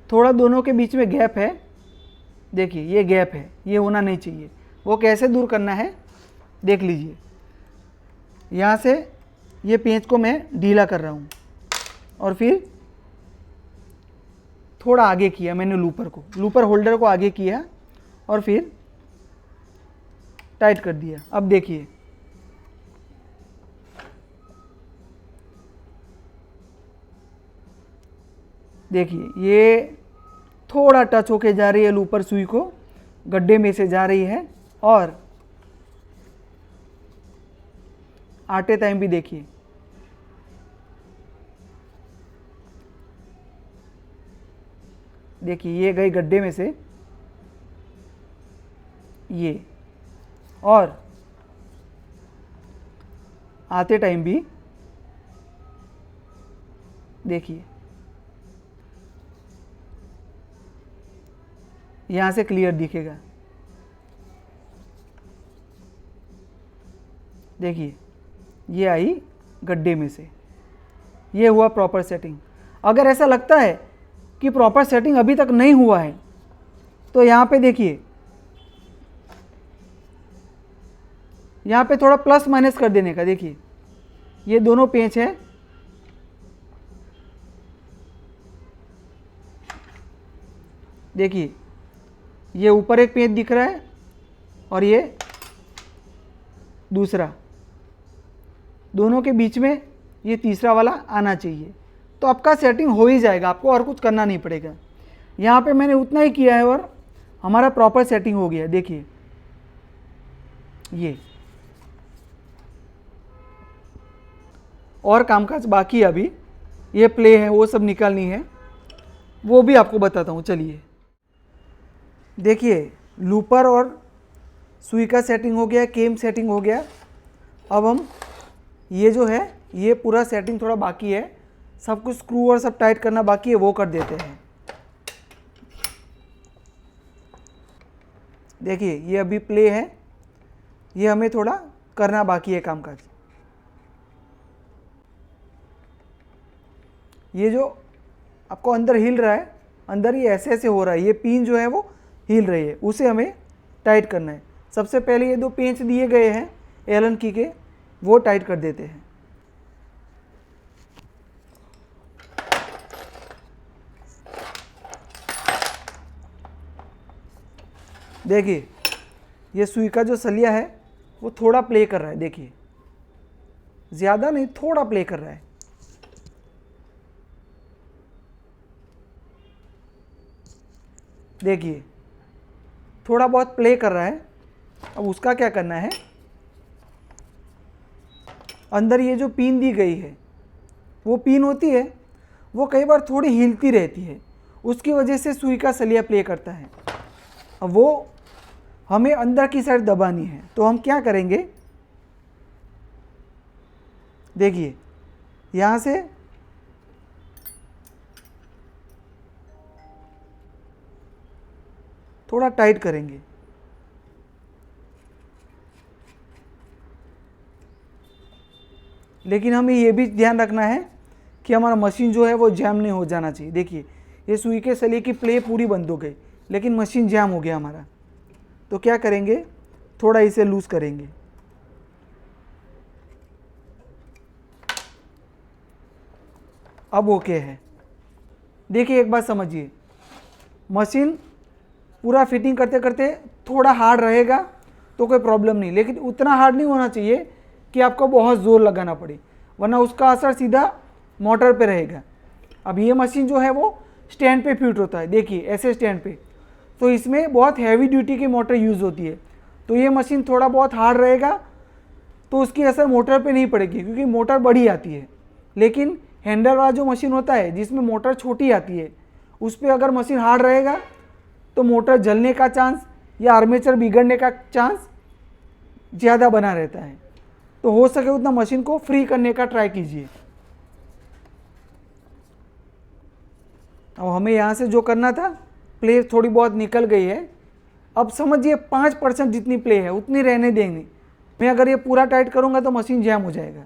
थोड़ा दोनों के बीच में गैप है, देखिए ये गैप है, ये होना नहीं चाहिए। वो कैसे दूर करना है देख लीजिए। यहाँ से ये पेंच को मैं ढीला कर रहा हूँ और फिर थोड़ा आगे किया मैंने लूपर को, लूपर होल्डर को आगे किया और फिर टाइट कर दिया। अब देखिए देखिए ये थोड़ा टच होके जा रही है लूपर सुई को, गड्ढे में से जा रही है। और आते टाइम भी देखिए देखिए ये गई गड्ढे में से ये, और आते टाइम भी देखिए यहाँ से क्लियर दिखेगा। देखिए ये आई गड्ढे में से, ये हुआ प्रॉपर सेटिंग। अगर ऐसा लगता है कि प्रॉपर सेटिंग अभी तक नहीं हुआ है तो यहाँ पे देखिए, यहाँ पे थोड़ा प्लस माइनस कर देने का। देखिए ये दोनों पेंच है, देखिए ये ऊपर एक पेंच दिख रहा है और ये दूसरा, दोनों के बीच में ये तीसरा वाला आना चाहिए, तो आपका सेटिंग हो ही जाएगा, आपको और कुछ करना नहीं पड़ेगा। यहाँ पे मैंने उतना ही किया है और हमारा प्रॉपर सेटिंग हो गया। देखिए ये और कामकाज बाकी है अभी, ये प्ले है वो सब निकालनी है, वो भी आपको बताता हूँ। चलिए देखिए लूपर और सुई का सेटिंग हो गया, केम सेटिंग हो गया। अब हम ये जो है ये पूरा सेटिंग थोड़ा बाकी है, सब कुछ स्क्रू और सब टाइट करना बाकी है, वो कर देते हैं। देखिए ये अभी प्ले है, ये हमें थोड़ा करना बाकी है कामकाज। ये जो आपको अंदर हिल रहा है, अंदर ये ऐसे ऐसे हो रहा है, ये पिन जो है वो हिल रही है, उसे हमें टाइट करना है। सबसे पहले ये 2 पेंच दिए गए हैं एलन की के, वो टाइट कर देते हैं। देखिए ये सुई का जो सलिया है वो थोड़ा प्ले कर रहा है, देखिए ज़्यादा नहीं, थोड़ा प्ले कर रहा है। देखिए थोड़ा बहुत प्ले कर रहा है। अब उसका क्या करना है, अंदर ये जो पिन दी गई है, वो पिन होती है वो कई बार थोड़ी हिलती रहती है, उसकी वजह से सुई का सलिया प्ले करता है। अब वो हमें अंदर की साइड दबानी है, तो हम क्या करेंगे, देखिए यहाँ से थोड़ा टाइट करेंगे। लेकिन हमें ये भी ध्यान रखना है कि हमारा मशीन जो है वो जैम नहीं हो जाना चाहिए। देखिए ये सुई के सलिए की प्ले पूरी बंद हो गई, लेकिन मशीन जैम हो गया हमारा, तो क्या करेंगे, थोड़ा इसे लूज करेंगे। अब ओके है। देखिए एक बात समझिए, मशीन पूरा फिटिंग करते करते थोड़ा हार्ड रहेगा तो कोई प्रॉब्लम नहीं, लेकिन उतना हार्ड नहीं होना चाहिए कि आपको बहुत ज़ोर लगाना पड़े, वरना उसका असर सीधा मोटर पे रहेगा। अब ये मशीन जो है वो स्टैंड पे फिट होता है, देखिए ऐसे स्टैंड पे, तो इसमें बहुत हैवी ड्यूटी की मोटर यूज़ होती है, तो ये मशीन थोड़ा बहुत हार्ड रहेगा तो उसकी असर मोटर पे नहीं पड़ेगी, क्योंकि मोटर बड़ी आती है। लेकिन हैंडल वाला जो मशीन होता है जिसमें मोटर छोटी आती है, उस पर अगर मशीन हार्ड रहेगा तो मोटर जलने का चांस या आर्मेचर बिगड़ने का चांस ज़्यादा बना रहता है। तो हो सके उतना मशीन को फ्री करने का ट्राई कीजिए। अब हमें यहाँ से जो करना था, प्ले थोड़ी बहुत निकल गई है, अब समझिए 5% जितनी प्ले है उतनी रहने देंगे। मैं अगर ये पूरा टाइट करूँगा तो मशीन जैम हो जाएगा।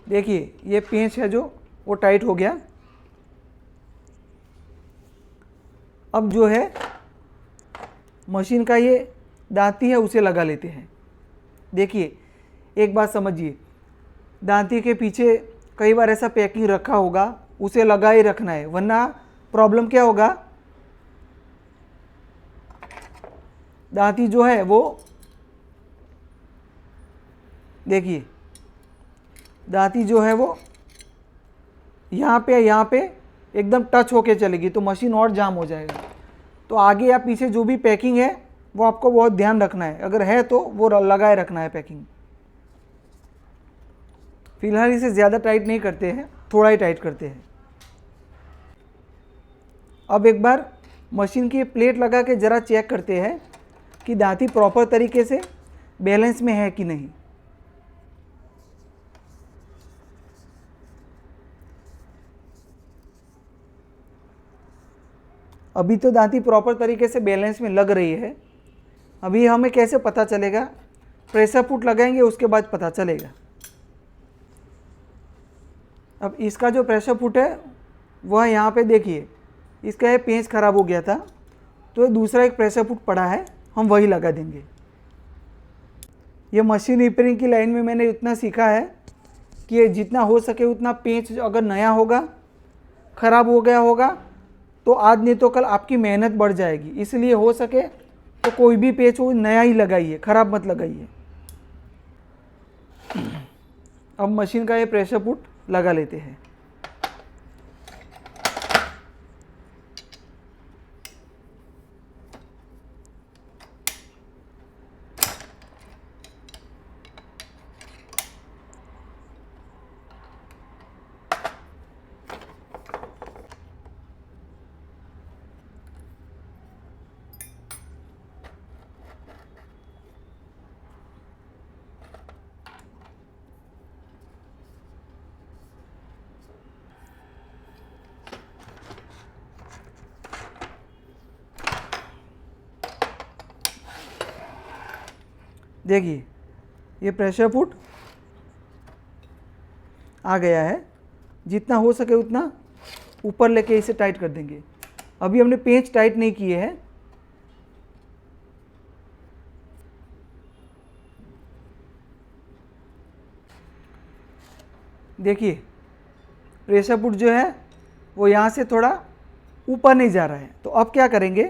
देखिए ये पेंच है जो वो टाइट हो गया। अब जो है मशीन का ये दांती है उसे लगा लेते हैं। देखिए एक बात समझिए, दांती के पीछे कई बार ऐसा पैकिंग रखा होगा, उसे लगा ही रखना है, वरना प्रॉब्लम क्या होगा, दांती जो है वो, देखिए दांती जो है वो यहाँ पे एकदम टच होके चलेगी, तो मशीन और जाम हो जाएगा। तो आगे या पीछे जो भी पैकिंग है वो आपको बहुत ध्यान रखना है, अगर है तो वो लगाए रखना है पैकिंग। फिलहाल इसे ज़्यादा टाइट नहीं करते हैं, थोड़ा ही टाइट करते हैं। अब एक बार मशीन की प्लेट लगा के ज़रा चेक करते हैं कि दांती प्रॉपर तरीके से बैलेंस में है कि नहीं। अभी तो दांती प्रॉपर तरीके से बैलेंस में लग रही है। अभी हमें कैसे पता चलेगा, प्रेशर फुट लगाएंगे उसके बाद पता चलेगा। अब इसका जो प्रेशर फुट है वह यहाँ पे देखिए, इसका ये पेंच ख़राब हो गया था, तो दूसरा एक प्रेशर फुट पड़ा है, हम वही लगा देंगे। ये मशीन रिपेयरिंग की लाइन में मैंने इतना सीखा है कि जितना हो सके उतना पेंच अगर नया होगा, ख़राब हो गया होगा तो आज नहीं तो कल आपकी मेहनत बढ़ जाएगी। इसलिए हो सके तो कोई भी पेंच हो नया ही लगाइए, ख़राब मत लगाइए। अब मशीन का ये प्रेशर फुट लगा लेते हैं। देखिए ये प्रेशर फुट आ गया है, जितना हो सके उतना ऊपर लेके इसे टाइट कर देंगे। अभी हमने पेंच टाइट नहीं किए हैं। देखिए प्रेशर फुट जो है वो यहाँ से थोड़ा ऊपर नहीं जा रहा है। तो अब क्या करेंगे,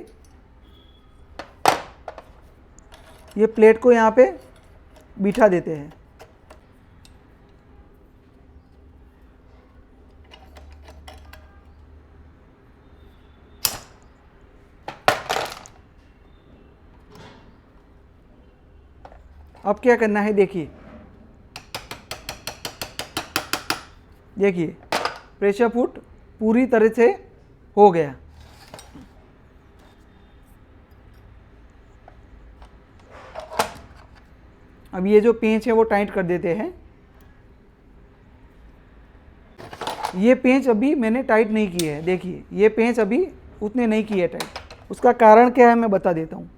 ये प्लेट को यहाँ पे बिठा देते हैं। अब क्या करना है, देखिए देखिए प्रेशर फुट पूरी तरह से हो गया। अब ये जो पेंच है वो टाइट कर देते हैं। ये पेंच अभी मैंने टाइट नहीं किए है, देखिए ये पेंच अभी उतने नहीं किए टाइट। उसका कारण क्या है मैं बता देता हूँ।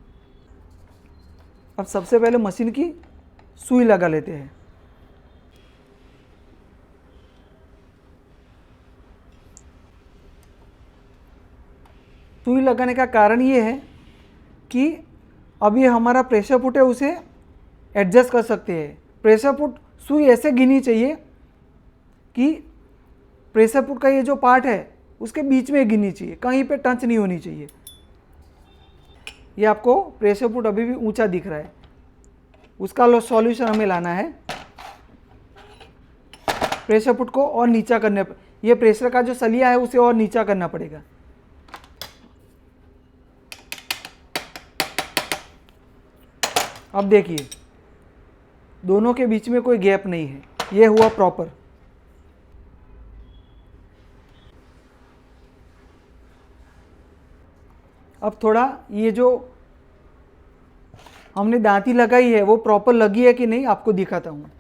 अब सबसे पहले मशीन की सुई लगा लेते हैं। सुई लगाने का कारण ये है कि अब ये हमारा प्रेशर फुट है उसे एडजस्ट कर सकते हैं। प्रेशर फुट सुई ऐसे गिनी चाहिए कि प्रेशर फुट का ये जो पार्ट है उसके बीच में गिननी चाहिए, कहीं पे टच नहीं होनी चाहिए। ये आपको प्रेशर फुट अभी भी ऊंचा दिख रहा है, उसका सॉल्यूशन हमें लाना है। प्रेशर फुट को और नीचा करने, ये प्रेशर का जो सलिया है उसे और नीचा करना पड़ेगा। अब देखिए दोनों के बीच में कोई गैप नहीं है, ये हुआ प्रॉपर। अब थोड़ा ये जो हमने दांती लगाई है वो प्रॉपर लगी है कि नहीं आपको दिखाता हूँ।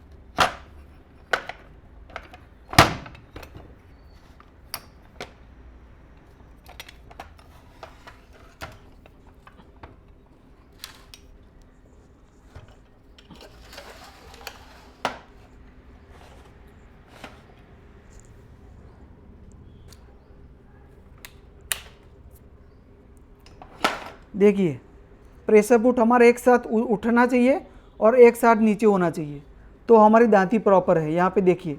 देखिए प्रेशर फुट हमारा एक साथ उठना चाहिए और एक साथ नीचे होना चाहिए, तो हमारी दांती प्रॉपर है। यहाँ पे देखिए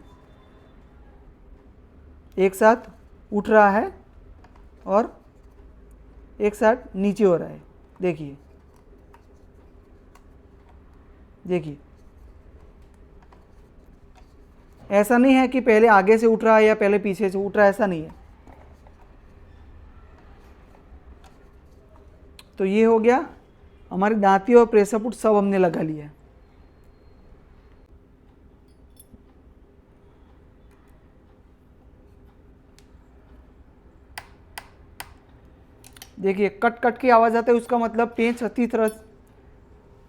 एक साथ उठ रहा है और एक साथ नीचे हो रहा है। देखिए देखिए ऐसा नहीं है कि पहले आगे से उठ रहा है या पहले पीछे से उठ रहा है, ऐसा नहीं है। तो ये हो गया हमारी दांती और प्रेशर फुट सब हमने लगा लिया। देखिए कट कट की आवाज़ आता है, उसका मतलब पेंच अच्छी तरह,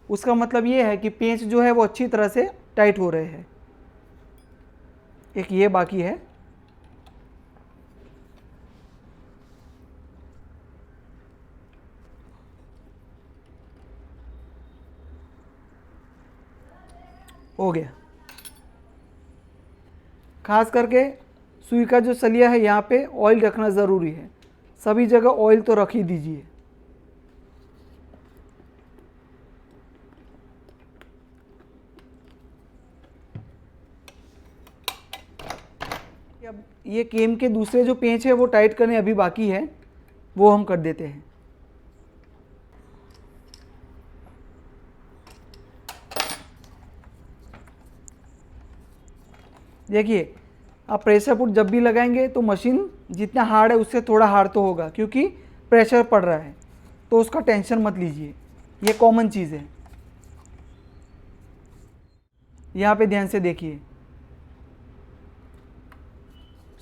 उसका मतलब ये है कि पेंच जो है वो अच्छी तरह से टाइट हो रहे हैं। एक ये बाकी है। हो गया। खास करके सुई का जो सलिया है यहाँ पे ऑयल रखना ज़रूरी है, सभी जगह ऑयल तो रख ही दीजिए। अब ये केम के दूसरे जो पेंच है वो टाइट करने अभी बाकी है, वो हम कर देते हैं। देखिए आप प्रेशर फुट जब भी लगाएंगे तो मशीन जितना हार्ड है उससे थोड़ा हार्ड तो होगा, क्योंकि प्रेशर पड़ रहा है, तो उसका टेंशन मत लीजिए, ये कॉमन चीज़ है। यहाँ पे ध्यान से देखिए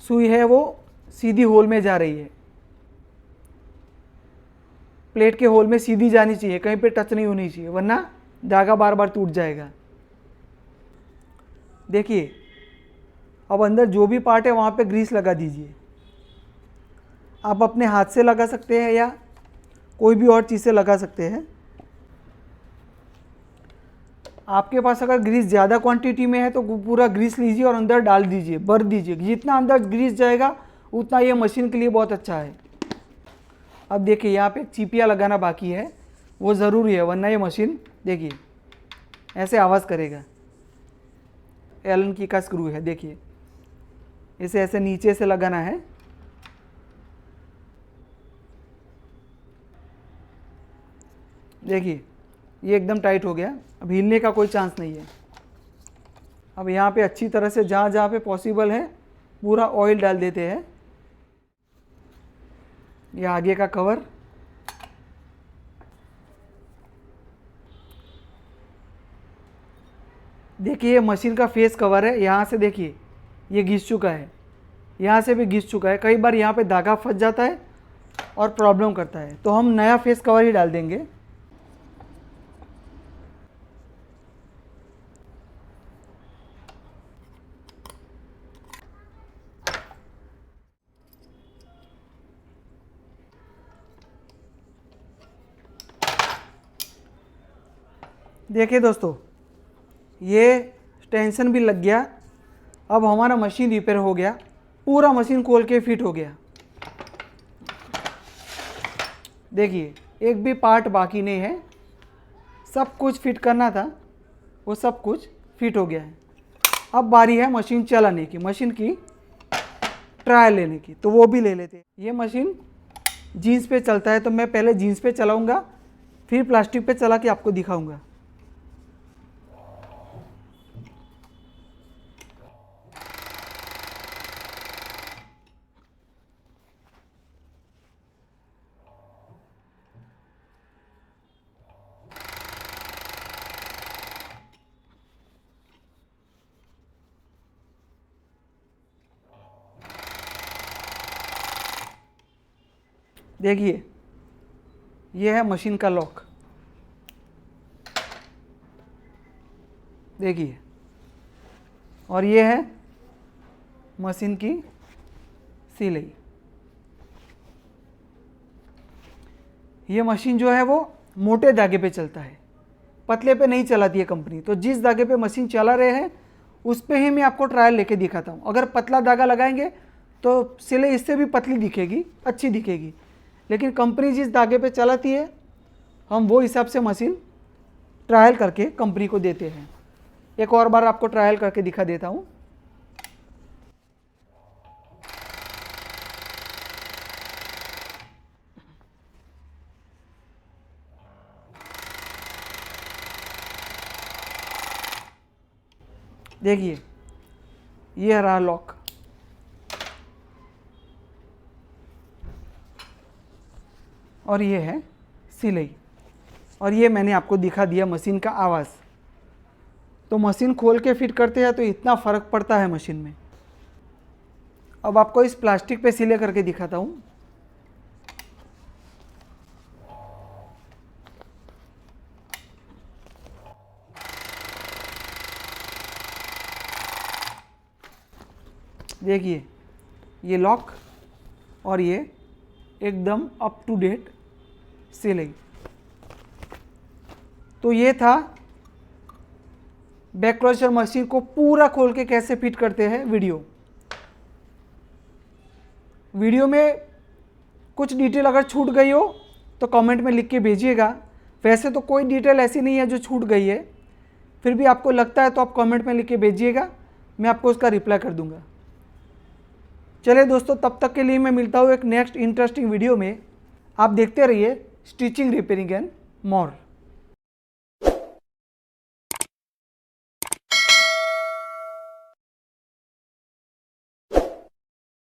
सुई है वो सीधी होल में जा रही है, प्लेट के होल में सीधी जानी चाहिए, कहीं पे टच नहीं होनी चाहिए, वरना धागा बार बार टूट जाएगा। देखिए अब अंदर जो भी पार्ट है वहाँ पे ग्रीस लगा दीजिए। आप अपने हाथ से लगा सकते हैं या कोई भी और चीज़ से लगा सकते हैं। आपके पास अगर ग्रीस ज़्यादा क्वांटिटी में है तो पूरा ग्रीस लीजिए और अंदर डाल दीजिए, भर दीजिए। जितना अंदर ग्रीस जाएगा उतना ये मशीन के लिए बहुत अच्छा है। अब देखिए यहाँ पे चिपिया लगाना बाकी है, वो ज़रूरी है, वरना ये मशीन देखिए ऐसे आवाज़ करेगा। एलन की का स्क्रू है, देखिए इसे ऐसे नीचे से लगाना है। देखिए ये एकदम टाइट हो गया, अब हिलने का कोई चांस नहीं है। अब यहाँ पे अच्छी तरह से जहाँ जहाँ पे पॉसिबल है पूरा ऑयल डाल देते हैं। ये आगे का कवर, देखिए ये मशीन का फेस कवर है। यहाँ से देखिए ये घिस चुका है, यहाँ से भी घिस चुका है। कई बार यहाँ पे धागा फंस जाता है और प्रॉब्लम करता है, तो हम नया फेस कवर ही डाल देंगे। देखिए दोस्तों ये टेंशन भी लग गया। अब हमारा मशीन रिपेयर हो गया, पूरा मशीन खोल के फिट हो गया। देखिए एक भी पार्ट बाकी नहीं है, सब कुछ फिट करना था वो सब कुछ फिट हो गया है। अब बारी है मशीन चलाने की, मशीन की ट्रायल लेने की, तो वो भी ले लेते हैं। ये मशीन जीन्स पे चलता है, तो मैं पहले जीन्स पे चलाऊंगा, फिर प्लास्टिक पे चला के आपको दिखाऊंगा। देखिए ये है मशीन का लॉक, देखिए, और ये है मशीन की सिलाई। ये मशीन जो है वो मोटे धागे पे चलता है, पतले पे नहीं चलाती है कंपनी। तो जिस धागे पे मशीन चला रहे हैं उस पे ही मैं आपको ट्रायल लेके दिखाता हूँ। अगर पतला धागा लगाएंगे तो सिलाई इससे भी पतली दिखेगी, अच्छी दिखेगी, लेकिन कंपनी जिस धागे पे चलाती है हम वो हिसाब से मशीन ट्रायल करके कंपनी को देते हैं। एक और बार आपको ट्रायल करके दिखा देता हूँ। देखिए ये रहा लॉक, और ये है सिलाई, और ये मैंने आपको दिखा दिया मशीन का आवाज़। तो मशीन खोल के फिट करते हैं तो इतना फ़र्क पड़ता है मशीन में। अब आपको इस प्लास्टिक पे सिलाई करके दिखाता हूँ। देखिए ये लॉक और ये एकदम अप टू डेट सिलाई। तो ये था बैक क्रॉशर मशीन को पूरा खोल के कैसे फिट करते हैं वीडियो में कुछ डिटेल अगर छूट गई हो तो कमेंट में लिख के भेजिएगा। वैसे तो कोई डिटेल ऐसी नहीं है जो छूट गई है, फिर भी आपको लगता है तो आप कमेंट में लिख के भेजिएगा, मैं आपको उसका रिप्लाई कर दूंगा। चलिए दोस्तों, तब तक के लिए मैं मिलता हूँ एक नेक्स्ट इंटरेस्टिंग वीडियो में। आप देखते रहिए स्टिचिंग रिपेयरिंग एंड मोर।